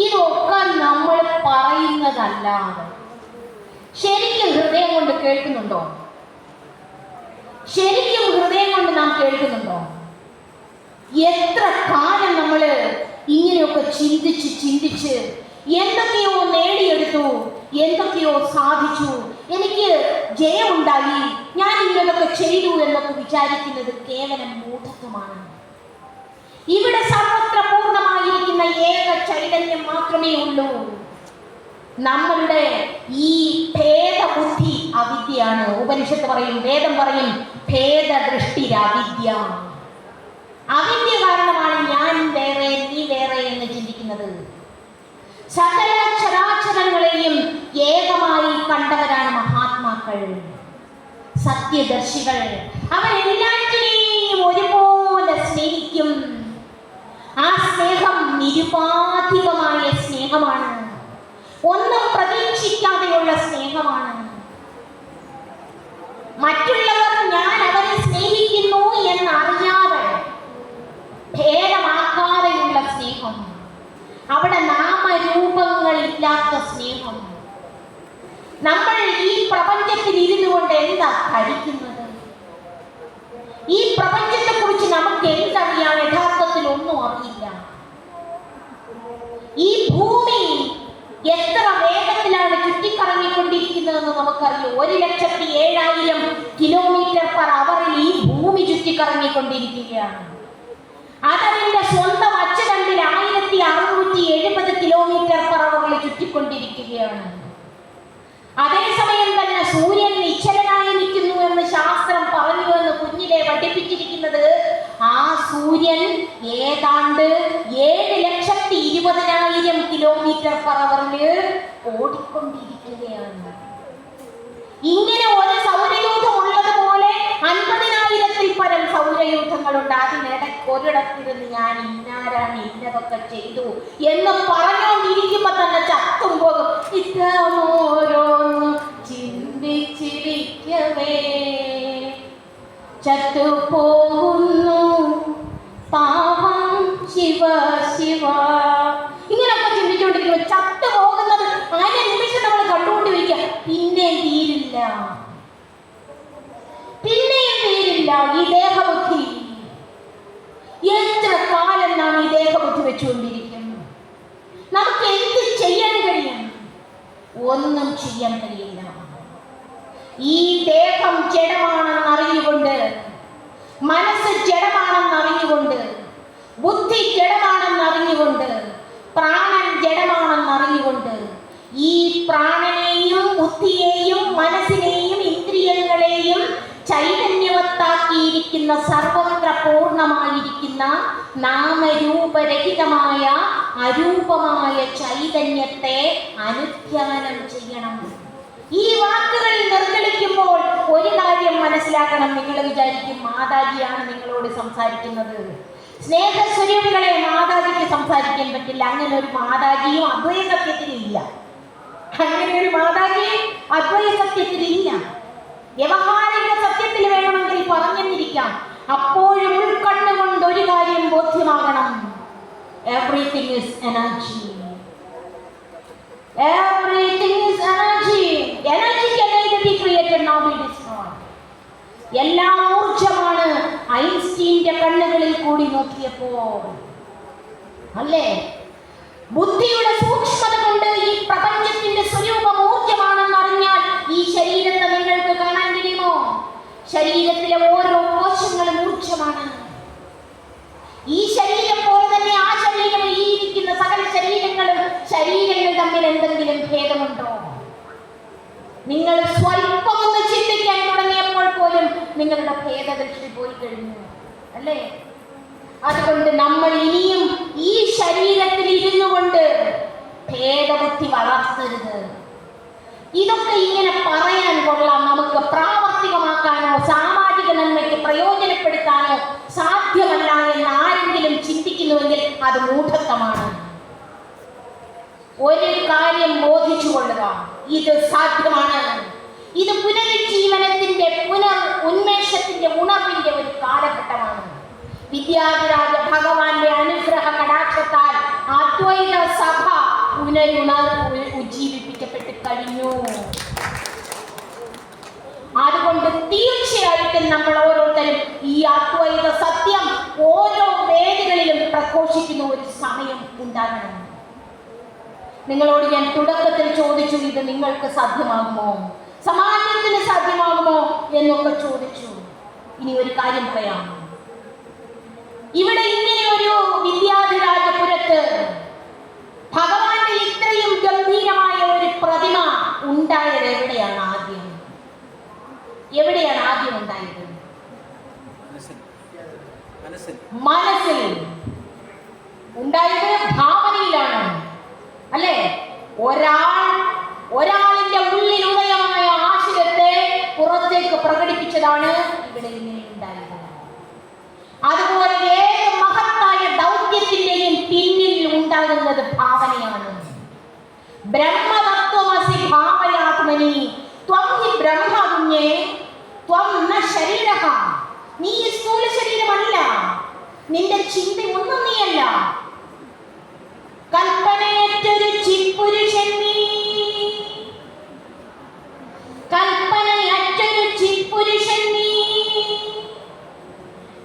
ഇതൊക്കെ നമ്മൾ പറയുന്നതല്ലാതെ ശരിക്കും ഹൃദയം കൊണ്ട് കേൾക്കുന്നുണ്ടോ? ശരിക്കും ഹൃദയം കൊണ്ട് നാം കേൾക്കുന്നുണ്ടോ? എത്ര കാലം നമ്മൾ ഇങ്ങനെയൊക്കെ ചിന്തിച്ച് എന്തൊക്കെയോ നേടിയെടുത്തു, എന്തൊക്കെയോ സാധിച്ചു, എനിക്ക് ജയമുണ്ടായി, ഞാൻ ഇങ്ങനൊക്കെ ചെയ്തു എന്നൊക്കെ വിചാരിക്കുന്നത് കേവലം മൂഢത്വമാണ്. ഇവിടെ സർവത്ര പൂർണ്ണമായിരിക്കുന്ന ഏക ചൈതന്യം മാത്രമേ ഉള്ളൂ. നമ്മളുടെ ഈ ഭേദബുദ്ധി അവിദ്യയാണ്. ഉപനിഷത്ത് പറയും, വേദം പറയും, ഭേദദൃഷ്ടിരവിദ്യ. അവിദ്യ കാരണമാണ് ഞാൻ വേറെ നീ വേറെ എന്ന് ചിന്തിക്കുന്നത്. സകല ചരാചരങ്ങളെയും ഏകമായി കണ്ടവരാണ് മഹാത്മാക്കൾ, സത്യദർശികൾ. അവരെല്ലാറ്റിനെയും ഒരുപോലെ സ്നേഹിക്കും. ആ സ്നേഹം നിരുപാധികമായ സ്നേഹമാണ്, ഒന്നും പ്രതീക്ഷിക്കാതെയുള്ള സ്നേഹമാണ്. മറ്റുള്ളവർ ഞാൻ അവരെ സ്നേഹിക്കുന്നു എന്നറിയാതെ ഭേദമാക്കാതെയുള്ള സ്നേഹം, അവിടെ നാമരൂപങ്ങളില്ലാത്ത സ്നേഹം. നമ്മൾ ഈ പ്രപഞ്ചത്തിൽ ഇരുന്നു കൊണ്ട് എന്താ ധരിക്കുന്നത്? ഈ പ്രപഞ്ചത്തെ കുറിച്ച് നമുക്ക് എന്തറിയാം? യഥാർത്ഥത്തിൽ ഒന്നും അറിയില്ല. ഈ ഭൂമി എത്ര വേഗത്തിലാണ് ചുറ്റിക്കറങ്ങിക്കൊണ്ടിരിക്കുന്നതെന്ന് നമുക്കറിയാം. 1,07,000 km/h ഈ ഭൂമി ചുറ്റിക്കറങ്ങിക്കൊണ്ടിരിക്കുകയാണ്. അതതിന്റെ സ്വന്തം അച്ചുതണ്ടിൽ 1670 km/h ചുറ്റിക്കൊണ്ടിരിക്കുകയാണ്. അതേസമയം തന്നെ സൂര്യൻ നിശ്ചലനായി നിൽക്കുന്നു എന്ന് ശാസ്ത്രം പറഞ്ഞു എന്ന് കുഞ്ഞിലെ പഠിപ്പിച്ചിരിക്കുന്നത് ആ സൂര്യൻ ഏതാണ്ട് 7,20,000 km/h ഓടിക്കൊണ്ടിരിക്കുകയാണ്. ഇങ്ങനെ ഒരു സൗരയൂഥം ഉള്ളതുപോലെ 50,000-ൽ പരം സൗരയൂഥങ്ങളുണ്ട്. അതിനിടയ്ക്ക് ഒരിടത്തിരുന്ന് ഞാൻ ഇന്നാരാണ് ഇന്നതൊക്കെ ചെയ്തു എന്ന് പറഞ്ഞുകൊണ്ടിരിക്കുമ്പോ തന്നെ ചത്തും പോകും. ഇത്തമോരോന്ന് ചിന്തിച്ചിരിക്കവേ ചത്തുപോകുന്നു പാപം ശിവ ശിവ. ഇങ്ങനൊക്കെ ചിന്തിച്ചുകൊണ്ടിരിക്കുമ്പോ ചത്തുപോകുന്നത് അതിനെ നിമിഷം നമ്മൾ കണ്ടുകൊണ്ടിരിക്കുക. പിന്നെയും തീരില്ല. ഈ ദേഹബുദ്ധി എത്ര കാലം നാം ഈ ദേഹബുദ്ധി വെച്ചുകൊണ്ടിരിക്കും? നമുക്ക് എന്ത് ചെയ്യാൻ കഴിയും? ഒന്നും ചെയ്യാൻ കഴിയില്ല. ഈ ദേഹം ജഡമാണെന്ന് അറിഞ്ഞുകൊണ്ട്, മനസ്സ് ജഡമാണെന്ന് അറിഞ്ഞുകൊണ്ട്, ബുദ്ധി ജഡമാണെന്ന് അറിഞ്ഞുകൊണ്ട്, പ്രാണൻ ജഡമാണെന്ന് അറിഞ്ഞുകൊണ്ട്, ഈ പ്രാണനെയും ബുദ്ധിയെയും മനസ്സിനെയും ഇന്ദ്രിയങ്ങളെയും ചൈതന്യവത്താക്കിയിരിക്കുന്ന സർവത്ര പൂർണ്ണമായിരിക്കുന്ന നാമരൂപരഹിതമായ അരൂപമായ ചൈതന്യത്തെ അനുധ്യാനം ചെയ്യണം. ഈ വാക്കുകൾ നിർഗളിക്കുമ്പോൾ ഒരു കാര്യം മനസ്സിലാക്കണം. നിങ്ങൾ വിചാരിക്കും മാതാജിയാണ് നിങ്ങളോട് സംസാരിക്കുന്നത്. സ്നേഹസ്വരൂപികളെ, മാതാജിക്ക് സംസാരിക്കാൻ പറ്റില്ല. അങ്ങനെ ഒരു മാതാജിയും അദ്വൈത സത്യത്തിലില്ല. അങ്ങനെ ഒരു മാതാജി അദ്വൈത സത്യത്തിലില്ല. വ്യവഹാരിക സത്യത്തിൽ വേണമെങ്കിൽ പറഞ്ഞെന്നിരിക്കാം. അപ്പോഴും ഉൾക്കണ്ണുകൊണ്ട് ഒരു കാര്യം ബോധ്യമാകണം. Everything is energy. Everything is energy. Energy can neither be created nor be destroyed. എല്ലാം ഊർജമാണ്. ഐൻസ്റ്റീന്റെ കണ്ണുകളിൽ കൂടി നോക്കിയപ്പോൾ അല്ലേ, ബുദ്ധിയുടെ സൂക്ഷ്മത കൊണ്ട് ഈ പ്രപഞ്ചത്തിന്റെ സ്വരൂപം ഊർജമാണെന്ന് അറിഞ്ഞാൽ ഈ ശരീരത്തെ നിങ്ങൾക്ക് കാണാൻ കഴിയുമോ? ശരീരത്തിലെ ഓരോ കോശങ്ങളും ഊർജമാണ്. ഈ ശരീരം പോലെ തന്നെ ആ ശരീരം, ഈ ഇരിക്കുന്ന സകല ശരീരങ്ങളും ശരീരങ്ങൾ തമ്മിൽ എന്തെങ്കിലും ഭേദമുണ്ടോ? നിങ്ങൾ സ്വല്പം ഒന്ന് ചിന്തിക്കാൻ തുടങ്ങിയപ്പോൾ പോലും നിങ്ങളുടെ ഭേദദൃഷ്ടി പോയി കഴിഞ്ഞു അല്ലേ? അതുകൊണ്ട് നമ്മൾ ഇനിയും ഈ ശരീരത്തിൽ ഇരുന്നു കൊണ്ട് ഭേദബുദ്ധി വളർത്തരുത്. ഇതൊക്കെ ഇങ്ങനെ പറയാൻ കൊള്ളാം. നമുക്ക് പ്രാവർത്തികമാക്കാനോ സാമാജിക നന്മയ്ക്ക് പ്രയോജനപ്പെടുത്താനോ സാധ്യമല്ല എന്ന് ആരെങ്കിലും ചിന്തിക്കുന്നുവെങ്കിൽ അത് മൂഢത്വമാണ്. ഒരു കാര്യം ബോധിച്ചു കൊള്ളുക, ഇത് സാധ്യമാണ്. ഇത് പുനരുജ്ജീവനത്തിന്റെ, ഉന്മേഷത്തിന്റെ, ഉണർവിന്റെ ഒരു കാലഘട്ടമാണ്. വിദ്യാധിരാജ ഭഗവാന്റെ അനുഗ്രഹ കടാക്ഷത്താൽ അദ്വൈത സഭ ഉജ്ജീവിപ്പിക്കപ്പെട്ട് കഴിഞ്ഞു. അതുകൊണ്ട് തീർച്ചയായിട്ടും നമ്മൾ ഓരോരുത്തരും ഈ അദ്വൈത സത്യം ഓരോ വേദികളിലും പ്രഘോഷിക്കുന്ന ഒരു സമയം ഉണ്ടാകണം. നിങ്ങളോട് ഞാൻ തുടക്കത്തിൽ ചോദിച്ചു, ഇത് നിങ്ങൾക്ക് സാധ്യമാകുമോ, സമാജത്തിന് സാധ്യമാകുമോ എന്നൊക്കെ ചോദിച്ചു. ഇനി ഒരു കാര്യം പറയാം. ഇവിടെ ഇങ്ങനെ ഒരു വിദ്യാധിരാജപുരത്ത് ഭഗവാന്റെ ഇത്രയും ഗംഭീരമായ ഒരു പ്രതിമ ഉണ്ടായത് എവിടെയാണ് ആദ്യം? എവിടെയാണ് ആദ്യം ഉണ്ടായത്? മനസ്സിൽ ഉണ്ടായത്. ഭാവനയിലാണ് അല്ലേ? ഒരാളിന്റെ ഉള്ളിൽ ഉദയമായ ആശയത്തെ പുറത്തേക്ക് പ്രകടിപ്പിച്ചതാണ് ഇവിടെ ഇങ്ങനെ ഉണ്ടായത്. അതുപോലെ ഏത് മഹത്തായ ദൗത്യത്തിന്റെയും പിന്നിൽ ഉണ്ടാകുന്നത് ഭാവനയാണ്. ബ്രഹ്മതത്വമസി ഭാവയാത്മനി ത്വം ഹി ബ്രഹ്മ കുഞ്ഞേ ത്വം ന ശരീരഃ. നീ സ്ഥൂല ശരീരമല്ല, നിന്റെ ചിന്ത ഒന്നും നീയല്ല. കൽപ്പനയറ്റൊരു ചിപ്പുരുഷൻ നീ, കൽപ്പനയറ്റൊരു ചിപ്പുരുഷൻ നീ,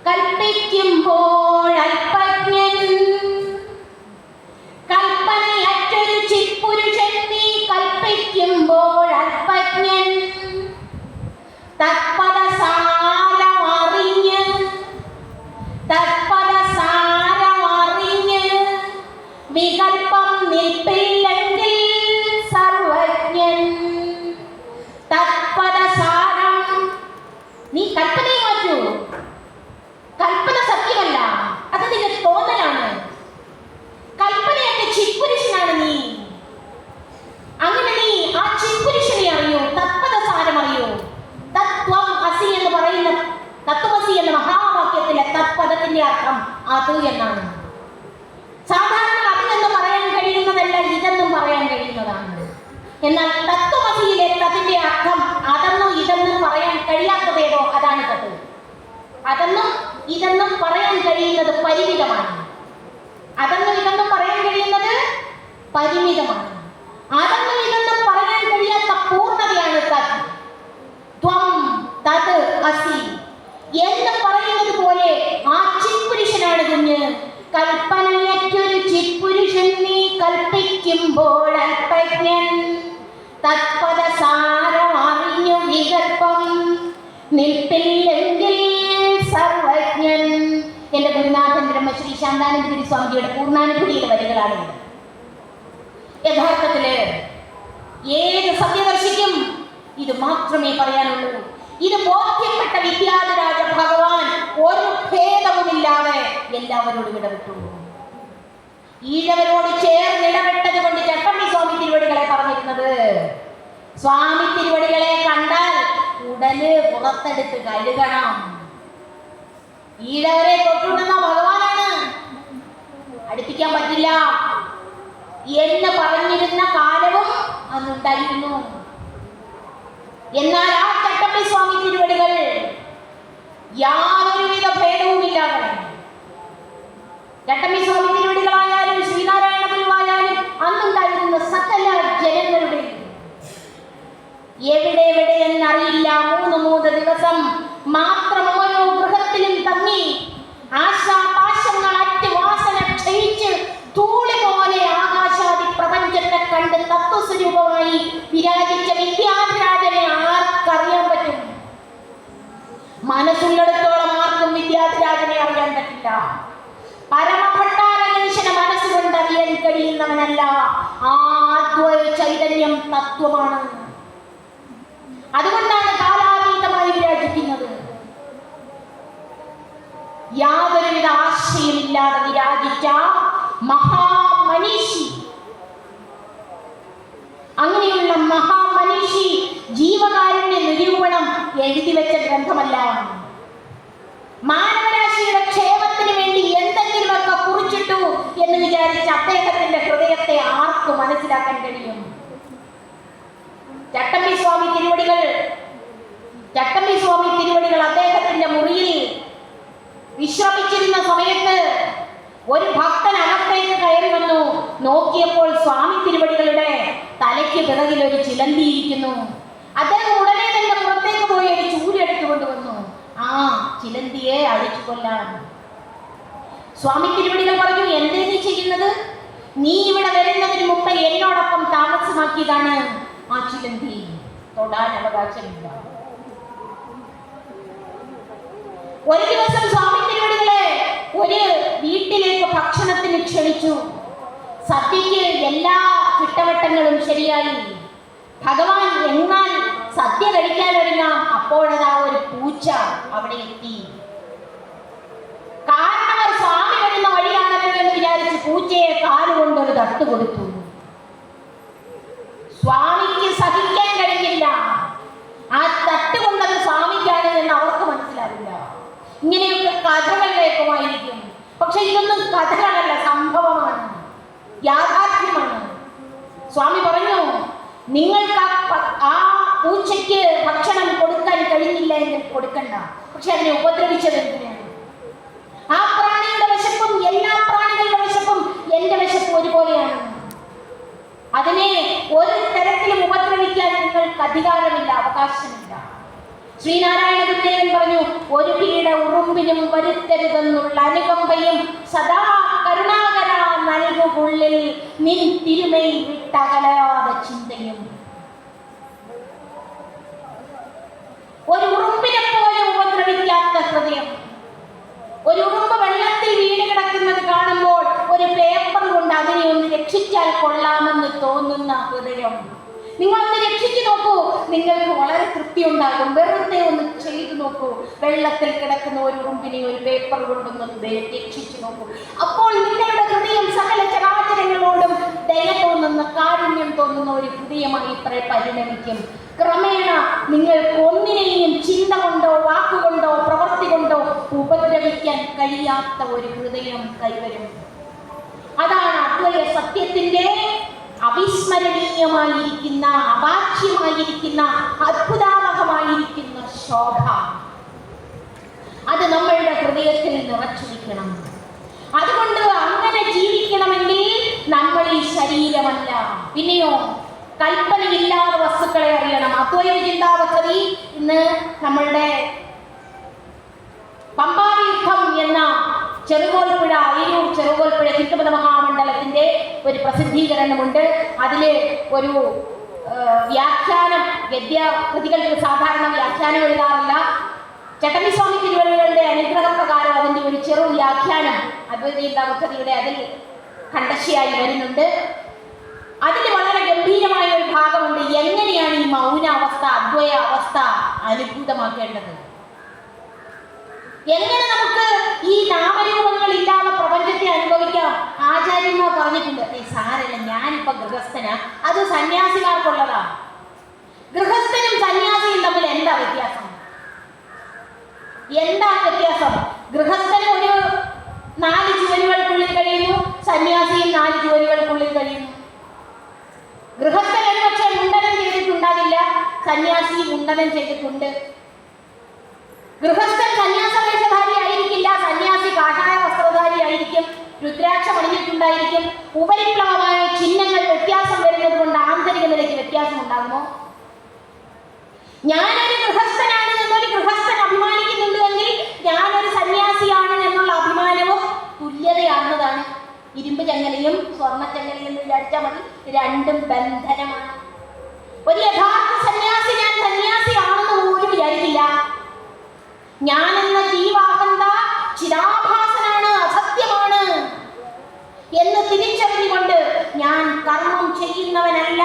കൽപ്പിക്കുമ്പോൾ അല്പജ്ഞൻ. കൽപ്പനയറ്റൊരു ചിപ്പുരുഷൻ നീ, കൽപ്പിക്കുമ്പോൾ അല്പജ്ഞൻ. തത്പദ സാരം അറിഞ്ഞ്, തത്പദ സാരം അറിഞ്ഞ് വികൽപ്പം നിൽപ്പില്ലെങ്കിൽ സർവജ്ഞൻ. തത്പദ സാരം. നീ കൽപ്പനയെ മാറ്റൂ. കൽപ്പന സത്യമല്ല, അത് നിന്റെ തോന്നലാണ്. കൽപ്പനയൊക്കെ ചിപ്പുരുഷനാണ് നീ. അങ്ങനെ നീ ആ ചിപ്പുരുഷനെ അറിയൂ, തത്പദസാരം അറിയൂ. തത്വം അസി എന്ന് പറയുന്ന, തത്വമസി എന്ന മഹാവാക്യത്തിലെ തത്പദത്തിന്റെ അർത്ഥം അത് എന്നാണ്. സാധാരണ അതിനെന്ന് പറയാൻ കഴിയുന്നതല്ല, ഇതെന്നും പറയാൻ കഴിയുന്നതാണ്. എന്നാൽ തത്വമസിയിലെ തത്തിന്റെ അർത്ഥം അതെന്നും ഇതെന്നും പറയാൻ കഴിയാത്തതേതോ അതാണ് തത്വം. അതെന്നും ഇതെന്നും പറയാൻ കഴിയുന്നത് പരിമിതമാണ്. അതെന്നും ഇതെന്നും പറയാൻ കഴിയുന്നത് പരിമിതമാണ്. അതെന്നും ഇതെന്നും പറയാൻ കഴിയാത്ത പൂർണ്ണതയാണ് തത്. ത്വം തത് അസി എന്ന് പറയുന്നത് പോലെ ആ ചിപ്പുരുഷനാണ് കുഞ്ഞ്. കൽപ്പനയറ്റൊരു ചിപ്പുരുഷൻ നീ, കൽപ്പിക്കുമ്പോൾ അല്പജ്ഞൻ. തത്പദ സാരം അറിഞ്ഞു വികൽപ്പം നിൽപ്പില്ലെങ്കിൽ സർവജ്ഞൻ. എന്റെ ഗുരുനാഥൻ ബ്രഹ്മശ്രീ ശാന്താനന്ദഗിരി സ്വാമിജിയുടെ പൂർണ്ണാനുഭൂതിയുടെ വരികളാണ്. യഥാർത്ഥത്തില് ഏത് സത്യദർശിക്കും ഇത് മാത്രമേ പറയാനുള്ളൂ. ഇത് ബോധ്യപ്പെട്ട വിദ്യാധിരാജ ഭഗവാൻ ഒരു ഭേദവുമില്ലാതെ എല്ലാവരോടും ഇടപെട്ടു. ഈഴവരോട് ചേർന്ന് ഇടപെട്ടത് കൊണ്ട് ചട്ടമ്പി സ്വാമി തിരുവടികളെ പറഞ്ഞിരുന്നത് സ്വാമി തിരുവടികളെ കണ്ടാൽ ഉടല് പുറത്തെടുത്ത് കഴുകണം. ഈടവരെ തൊട്ടുണ്ടെന്ന ഭഗവാനാണ്, അടുപ്പിക്കാൻ പറ്റില്ല എന്ന് പറഞ്ഞിരുന്ന കാലവും അന്നുണ്ടായിരുന്നു. എന്നാൽ ആ ചട്ടമ്പി സ്വാമി തിരുവടികൾ യാതൊരുവിധ ഭേദവുമില്ലാതെ, ചട്ടമ്പി സ്വാമി തിരുവടികളായാലും ശ്രീനാരായണ ഗുരുവായാലും അന്നുണ്ടായിരുന്ന സകല ജനങ്ങളുടെ എവിടെ എന്നറിയില്ല 3 ദിവസം മാത്രം ഓരോ ഗൃഹത്തിലും തങ്ങി ആശാപാശങ്ങൾ അറ്റ് വാസന ക്ഷയിച്ച് ധൂളി പോലെ ആകാശാദി പ്രപഞ്ചത്തെ കണ്ട് തത്വസ്വരൂപമായി വിരാജിച്ച വിദ്യാധിരാജനെ ആർക്കറിയാൻ പറ്റും? മനസ്സുള്ളിടത്തോളം ആർക്കും വിദ്യാധിരാജനെ അറിയാൻ പറ്റില്ല. പരമഭട്ടാരകേശന മനസ്സുകൊണ്ട് അറിയാൻ കഴിയുന്നവനല്ല. ആ അദ്വൈത ചൈതന്യം തത്വമാണ്. അതുകൊണ്ടാണ് കാലാതീതമായി വിരാജിക്കുന്നത്. യാതൊരുവിധ ആശയമില്ലാതെ വിരാജിച്ച മഹാമനീഷി. അങ്ങനെയുള്ള മഹാമനീഷി ജീവകാരുണ്യ നിരൂപണം എഴുതി വെച്ച ഗ്രന്ഥമല്ല. മാനവരാശിയുടെ ക്ഷേമത്തിന് വേണ്ടി എന്തെങ്കിലുമൊക്കെ കുറിച്ചിട്ടു എന്ന് വിചാരിച്ച അദ്ദേഹത്തിന്റെ ഹൃദയത്തെ ആർക്ക് മനസ്സിലാക്കാൻ കഴിയും? ചട്ടമ്പി സ്വാമി തിരുവടികൾ അദ്ദേഹത്തിന്റെ മുറിയിൽ വിശ്രമിച്ചിരുന്ന സമയത്ത് ഒരു ഭക്തൻ അകത്തേക്ക് കയറി വന്നു. നോക്കിയപ്പോൾ സ്വാമി തിരുവടികളുടെ തലയ്ക്ക് പിറകിൽ ഒരു ചിലന്തിയിരിക്കുന്നു. അദ്ദേഹം ഉടനെ തന്നെ പുറത്തേക്ക് പോയി ഒരു ചൂരി എടുത്തുകൊണ്ടുവന്നു. ആ ചിലന്തിയെ അടിച്ചു കൊല്ലാൻ. സ്വാമി തിരുവടികൾ പറഞ്ഞു, എന്തേ നീ ചെയ്യുന്നത്? നീ ഇവിടെ വരുന്നതിന് മുമ്പ് എന്നോടൊപ്പം താമസമാക്കിയതാണ് ആ ചിലന്തി, തൊടാൻ അവകാശമില്ല. ഒരു ദിവസം സ്വാമി തിരുവടികളെ ഒരു വീട്ടിലേക്ക് ഭക്ഷണത്തിന് ക്ഷണിച്ചു. സദ്യക്ക് എല്ലാ ചിട്ടവട്ടങ്ങളും ശരിയായി. ഭഗവാൻ എന്നാൽ സദ്യ കഴിക്കാൻ ഒരുങ്ങാം. അപ്പോഴതാ ഒരു പൂച്ച അവിടെ എത്തി. കാരണം സ്വാമി വരുന്ന വഴിയാണല്ലോ എന്ന് വിചാരിച്ച് പൂച്ചയെ കാലുകൊണ്ടൊരു തട്ട് കൊടുത്തു. സ്വാമിക്ക് സഹിക്കാൻ കഴിഞ്ഞില്ല. ആ തട്ട് കൊണ്ടത് സ്വാമിക്കാണ് എന്ന് അവർക്ക് മനസ്സിലാവില്ല. ഇങ്ങനെയൊക്കെ കഥകൾ കേൾക്കുമായിരിക്കും. പക്ഷെ ഇതൊന്നും കഥകളല്ല, സംഭവമാണ്, യാഥാർത്ഥ്യമാണ്. സ്വാമി പറഞ്ഞു, നിങ്ങൾക്ക് ആ പൂച്ചയ്ക്ക് ഭക്ഷണം കൊടുക്കാൻ കഴിഞ്ഞില്ല എങ്കിൽ കൊടുക്കണ്ട. പക്ഷെ അതിനെ ഉപദ്രവിച്ചത് എന്തിനാണ്? ആ പ്രാണിയുടെ വിശപ്പും എല്ലാ പ്രാണികളുടെ വിശപ്പും എന്റെ വിശപ്പ് ഒരുപോലെയാണ്. അതിനെ ഒരു തരത്തിലും ഉപദ്രവിക്കാൻ നിങ്ങൾക്ക് അധികാരമില്ല, അവകാശമില്ല. ശ്രീനാരായണ ഗുരുദേവൻ പറഞ്ഞു, ഒരു പീഡ ഉറുമ്പിനും വരുത്തരുതെന്നുള്ള അനുകമ്പയും സദാ കരുണാകര നൽകുള്ളിൽ നിൻ തിരുമൈ വിട്ടകലാതെ ചിന്തയും. ഒരു ഉറുമ്പിനെ പോലെ ഉപദ്രവിക്കാത്ത ഹൃദയം. ഒരു ഉറുമ്പ് വെള്ളത്തിൽ വീണ് കിടക്കുന്നത് കാണുമ്പോൾ ഒരു പേപ്പർ കൊണ്ട് അതിനെ ഒന്ന് രക്ഷിച്ചാൽ കൊള്ളാമെന്ന് തോന്നുന്ന ഹൃദയം. നിങ്ങൾ ഒന്ന് രക്ഷിച്ചു നോക്കൂ, നിങ്ങൾക്ക് വളരെ തൃപ്തി ഉണ്ടാകും. വെറുതെ ഒന്ന് ചെയ്തു നോക്കൂ. വെള്ളത്തിൽ കിടക്കുന്ന ഒരു ഉറുമ്പിനെ ഒരു പേപ്പർ കൊണ്ടൊന്ന് രക്ഷിച്ചു നോക്കൂ. അപ്പോൾ നിങ്ങളുടെ ഹൃദയം സകല ചരാചരങ്ങളോടും ദയ തോന്നുന്ന, കാരുണ്യം തോന്നുന്ന ഒരു ഹൃദയമായി പരിണമിക്കും. ക്രമേണ നിങ്ങൾക്ക് ഒന്നിനെയും ചിന്ത കൊണ്ടോ വാക്കുകൊണ്ടോ പ്രവൃത്തി കൊണ്ടോ ഉപദ്രവിക്കാൻ കഴിയാത്ത ഒരു ഹൃദയം കൈവരും. അതാണ് അദ്വൈത സത്യത്തിന്റെ അവിസ്മരണീയമായിരിക്കുന്ന, അവാച്യമായിരിക്കുന്ന, അത്ഭുതാവഹമായിരിക്കുന്ന ശോഭ. അത് നമ്മളുടെ ഹൃദയത്തിൽ നിറച്ചിരിക്കണം. അതുകൊണ്ട് അങ്ങനെ ജീവിക്കണമെങ്കിൽ നമ്മൾ ഈ ശരീരമല്ല, പിന്നെയോ കൽപ്പനയില്ലാത്ത വസ്തുക്കളെ അറിയണം. അദ്വൈത ചിന്താപദ്ധതി ഇന്ന് നമ്മളുടെ പമ്പാതീർത്ഥം എന്ന ചെറുകോൽപ്പുഴ, അയിരൂർ ചെറുകോൽപ്പുഴ ഹിന്ദുമത മഹാമണ്ഡലത്തിന്റെ ഒരു പ്രസിദ്ധീകരണമുണ്ട്. അതില് ഒരു വ്യാഖ്യാനം, ഗദ്യകൃതികൾക്ക് സാധാരണ വ്യാഖ്യാനം എഴുതാറില്ല. ചട്ടമ്പി സ്വാമി തിരുവടികളുടെ അനുഗ്രഹപ്രകാരം അതിന്റെ ഒരു ചെറു വ്യാഖ്യാനം അദ്വൈത ചിന്താപദ്ധതിയുടെ അതിൽ ഖണ്ഡശിയായി വരുന്നുണ്ട്. അതിൽ വളരെ ഗംഭീരമായ ഒരു ഭാഗമുണ്ട്. എങ്ങനെയാണ് ഈ മൗന അവസ്ഥ, അദ്വൈത അവസ്ഥ അനുഭൂതമാക്കേണ്ടത്? എങ്ങനെ നമുക്ക് ഈ നാമരൂപങ്ങൾ ഇല്ലാതെ പ്രപഞ്ചത്തെ അനുഭവിക്കാം? ആചാര്യന്മാർ പറഞ്ഞിട്ടുണ്ട്. സാരല്ല, ഞാനിപ്പോ ഗൃഹസ്ഥന, അത് സന്യാസിമാർക്കുള്ളതാ. ഗൃഹസ്ഥനും സന്യാസിയും തമ്മിൽ എന്താ വ്യത്യാസം? എന്താ വ്യത്യാസം? ഗൃഹസ്ഥന് ഒരു 4 ചുവരുകൾക്കുള്ളിൽ കഴിയുന്നു, സന്യാസിയും 4 ചുവരുകൾക്കുള്ളിൽ കഴിയുന്നു. ഗൃഹസ്ഥൻ ഒരുപക്ഷെ മുണ്ടനം ചെയ്തിട്ടുണ്ടാകില്ല, സന്യാസി മുണ്ടനം ചെയ്തിട്ടുണ്ട്. ഗൃഹസ്ഥൻ സന്യാസ വേഷധാരി ആയിരിക്കില്ല, സന്യാസി കാഷായ വസ്ത്രധാരി ആയിരിക്കും, രുദ്രാക്ഷ പണിഞ്ഞിട്ടുണ്ടായിരിക്കും. ഉപരിപ്ലവമായ ചിഹ്നങ്ങൾ വ്യത്യാസം വരുന്നത് കൊണ്ട് ആന്തരിക നിലയ്ക്ക് വ്യത്യാസം ഉണ്ടാകുമോ? ഞാനൊരു ഗൃഹസ്ഥനാണ് എന്നൊരു ഗൃഹസ്ഥൻ അഭിമാനിക്കുന്നുണ്ട് എങ്കിൽ ഞാനൊരു സന്യാസിയാണ് എന്നുള്ള അഭിമാനവും തുല്യതയാർന്നതാണ്. ഇരുമ്പ് ചങ്ങലയും സ്വർണ്ണ ചങ്ങലയും എന്ന് വിചാരിച്ചാൽ മതി, രണ്ടും ബന്ധനമാണ്. ഒരു യഥാർത്ഥ സന്യാസി ഞാൻ സന്യാസിയാണെന്ന് പോലും വിചാരിക്കില്ല. ഞാനെന്ന ജീവാഹന്ത ചിരാഭാസനാണ്, അസത്യമാണ് എന്ന് തിരിച്ചറിഞ്ഞുകൊണ്ട് ഞാൻ കർമ്മം ചെയ്യുന്നവനല്ല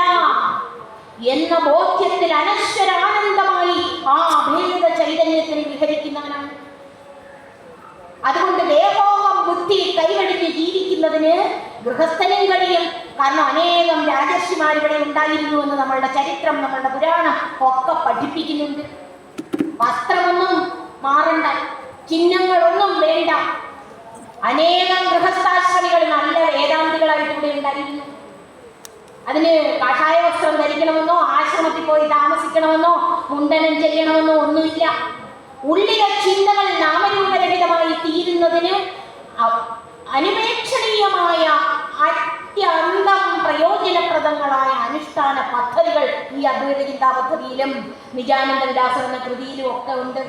എന്ന ബോധ്യത്തിൽ അനശ്വരാനന്ദമായി ആ അഭേദ ചൈതന്യത്തിൽ വിഹരിക്കുന്നവനാണ്. അതുകൊണ്ട് ദേഹോഹം ബുദ്ധി കൈവടിഞ്ഞ് ജീവിക്കുന്നതിന് ഗൃഹസ്ഥനും കഴിയും. കാരണം അനേകം രാജർഷിമാർ ഇവിടെ ഉണ്ടായിരുന്നു എന്ന് നമ്മളുടെ ചരിത്രം, നമ്മളുടെ പുരാണം ഒക്കെ പഠിപ്പിക്കുന്നുണ്ട്. വസ്ത്രമൊന്നും മാറണ്ട, ചിഹ്നങ്ങളൊന്നും വേണ്ട. അനേകം ഗൃഹസ്ഥാശ്രമികൾ നല്ല വേദാന്തികളായിട്ട് ഇവിടെ ഉണ്ടായിരുന്നു. അതിന് കാഷായ വസ്ത്രം ധരിക്കണമെന്നോ ആശ്രമത്തിൽ പോയി താമസിക്കണമെന്നോ മുണ്ടനം ചെയ്യണമെന്നോ ഒന്നുമില്ല. ഉള്ളിലെ ചിന്തകൾ നാമരൂപരഹിതമായി തീരുന്നതിന് അനുപേക്ഷണീയമായ അത്യന്തം പ്രയോജനപ്രദങ്ങളായ അനുഷ്ഠാന പദ്ധതികൾ ഈ അദ്വൈത ചിന്താ പദ്ധതിയിലും നിജാനന്ദദാസ എന്ന കൃതിയിലും ഒക്കെ ഉണ്ട്.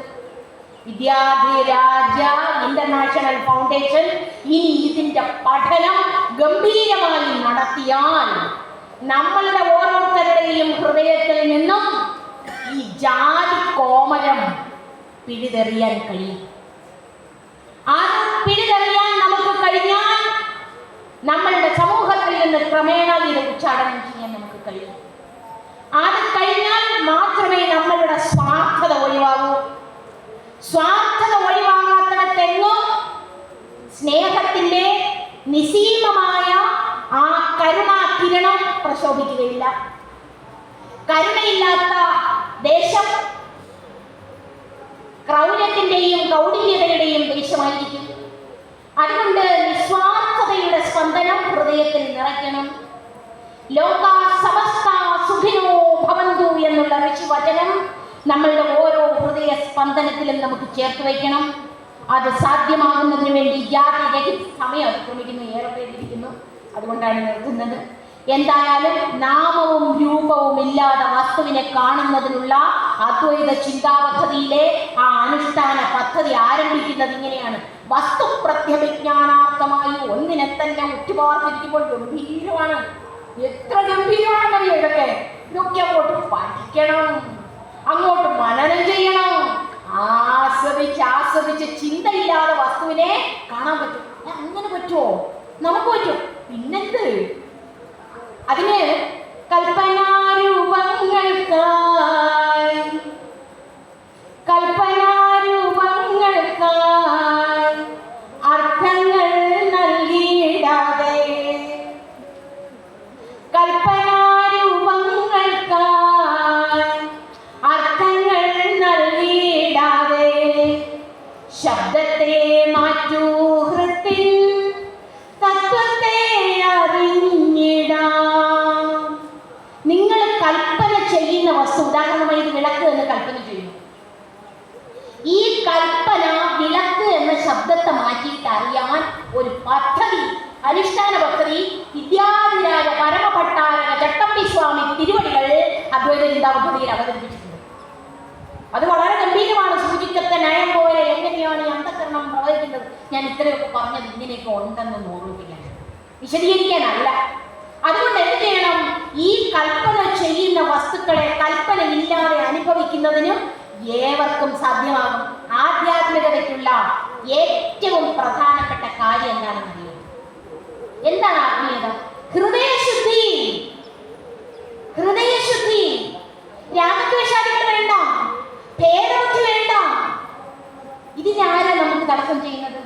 വിദ്യാധിരാജ ഇന്റർനാഷണൽ ഫൗണ്ടേഷൻ ഇനി ഇതിന്റെ പഠനം ഗംഭീരമായി നടത്തിയാൽ നമ്മളുടെ ഓരോരുത്തരുടെയും ഹൃദയത്തിൽ നിന്നും ഈ ജാതി കോമരം പിഴുതെറിയാൻ കഴിയും. അത് പിഴുതെറിയാൻ നമുക്ക് കഴിഞ്ഞാൽ നമ്മളുടെ സമൂഹത്തിൽ നിന്ന് ക്രമേണ ഇത് ഉച്ചാടനം ചെയ്യാൻ നമുക്ക് കഴിയും. അത് കഴിഞ്ഞാൽ മാത്രമേ നമ്മളുടെ സ്വാർത്ഥത ഒഴിവാകൂ. സ്വാർത്ഥത ഒഴിവാകാത്തിടത്തെങ്ങും സ്നേഹത്തിന്റെ നിസീമമായ ആ കരുണാകിരണം പ്രശോഭിക്കുകയില്ല. കരുണയില്ലാത്ത ദേശം ക്രൗര്യത്തിന്റെയും കൗടില്യതയുടെയും ദേശമായിരിക്കും. അതുകൊണ്ട് നിസ്വാർത്ഥതയുടെ സ്പന്ദനം ഹൃദയത്തിൽ നിറയ്ക്കണം. ലോക സമസ്ത സുഖിനോ ഭവന്തു എന്നുള്ള ഋഷിവചനം നമ്മളുടെ ഓരോ ഹൃദയ സ്പന്ദനത്തിലും നമുക്ക് ചേർത്ത് വയ്ക്കണം. അത് സാധ്യമാകുന്നതിന് വേണ്ടി ജാതി രഹിത സമയം അതിക്രമിക്കുന്നു, ഏറെ പേരിയിരിക്കുന്നു. അതുകൊണ്ടാണ് നിർത്തുന്നത്. എന്തായാലും നാമവും രൂപവും ഇല്ലാതെ വസ്തുവിനെ കാണുന്നതിനുള്ള അദ്വൈത ചിന്താ പദ്ധതിയിലെ ആ അനുഷ്ഠാന പദ്ധതി ആരംഭിക്കുന്നത് ഇങ്ങനെയാണ്. വസ്തു പ്രത്യഭിജ്ഞാനാർത്ഥമായി ഒന്നിനെ തന്നെ ഉറ്റുപാർത്തിരിക്കുമ്പോൾ ഗംഭീരമാണ്. എത്ര ഗംഭീരമാണെന്നറിയോ ഇതൊക്കെ. ഇതൊക്കെ അങ്ങോട്ട് പഠിക്കണം, അങ്ങോട്ട് മനനം ചെയ്യണം. ആസ്വദിച്ച് ചിന്തയില്ലാതെ വസ്തുവിനെ കാണാൻ പറ്റും. അങ്ങനെ പറ്റുമോ? നമുക്ക് പറ്റും. പിന്നെന്ത്? അതിന് കൽപ്പനാരൂപങ്ങൾക്കായി അർത്ഥങ്ങൾ നൽകിയിടാതെ, കൽപ്പനാരൂപങ്ങൾക്കായി അർത്ഥങ്ങൾ നൽകിയിടാതെ ശബ്ദത്തെ മാറ്റൂ ഹൃത്തിൽ തത്വത്തെ അറിഞ്ഞിടാം. നിങ്ങൾ കൽപ്പന ചെയ്യുന്ന വസ്തു, ഉദാഹരണമായി ഇത് വിളക്ക് എന്ന് കൽപ്പന ചെയ്യുന്നു. ഈ കൽപ്പന വിളക്ക് എന്ന ശബ്ദത്തെ മാറ്റിയിട്ട് അറിയാൻ ഒരു പദ്ധതി, അനുഷ്ഠാന പദ്ധതി വിദ്യാധിരാജ പരമഭട്ടാരക ചട്ടമ്പി സ്വാമി തിരുവടികൾ അദ്വൈത ചിന്താ പദ്ധതിയിൽ അവതരിപ്പിച്ചിട്ടുണ്ട്. അത് വളരെ ഗംഭീരമാണ്. സൂചിക്കത്തെ നയം പോലെ എങ്ങനെയാണ് ഈ അന്ധകരണം പ്രവഹിക്കുന്നത്. ഞാൻ ഇത്രയൊക്കെ പറഞ്ഞത് ഇങ്ങനെയൊക്കെ ഉണ്ടെന്ന് ഓർമ്മിപ്പിക്കാൻ, വിശദീകരിക്കാനല്ല. അതുകൊണ്ട് എന്ത് ചെയ്യണം? ഈ കൽപ്പന ചെയ്യുന്ന വസ്തുക്കളെ കൽപ്പന ഇല്ലാതെ അനുഭവിക്കുന്നതിനും ഏവർക്കും സാധ്യമാകും. ആധ്യാത്മികതയ്ക്കുള്ള ഏറ്റവും പ്രധാനപ്പെട്ട കാര്യം എന്താണെന്നറിയോ? എന്താണ് ആത്മീയത? ഹൃദയശുദ്ധി. ഹൃദയശുദ്ധി. രാഗദ്വേഷാദികൾ വേണ്ട, ഭേദബുദ്ധി വേണ്ട. ഇതിനാരാ നമുക്ക് തടസ്സം ചെയ്യുന്നത്?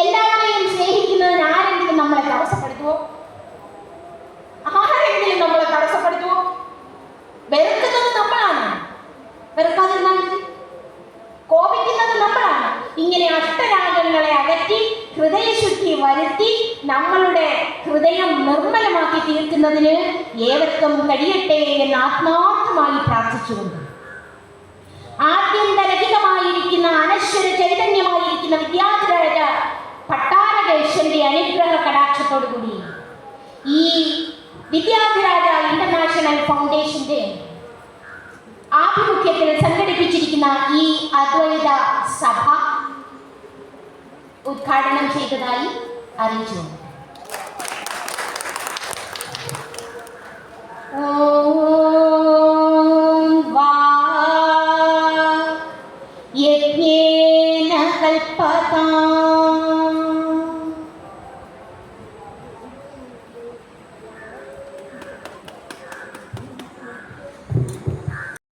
എല്ലാവരെയും സ്നേഹിക്കുന്നതിന് ആരെങ്കിലും നമ്മളെ തടസ്സപ്പെടുത്തുവോ? ആരെങ്കിലും നമ്മളെ തടസ്സപ്പെടുത്തുവോ? വെറുതെ വരുത്തി നമ്മളുടെ ഹൃദയം നിർമ്മലമാക്കി തീർക്കുന്നതിന് ഏവർക്കും കഴിയട്ടെ എന്ന് ആത്മാർത്ഥമായി പ്രാർത്ഥിച്ചുകൊണ്ട് ആദ്യന്തരഹിതമായിരിക്കുന്ന അനശ്വര ചൈതന്യമായിരിക്കുന്ന വിദ്യാധിരാജ പട്ടാരകേശന്റെ അനുഗ്രഹ കടാക്ഷത്തോടു കൂടി ഈ വിദ്യാധിരാജ ഇന്റർനാഷണൽ ഫൗണ്ടേഷന്റെ ആഭിമുഖ്യത്തിൽ സംഘടിപ്പിച്ചിരിക്കുന്ന ഈ അദ്വൈത സഭ ഉദ്ഘാടനം ചെയ്തതായി അറിയിച്ചു.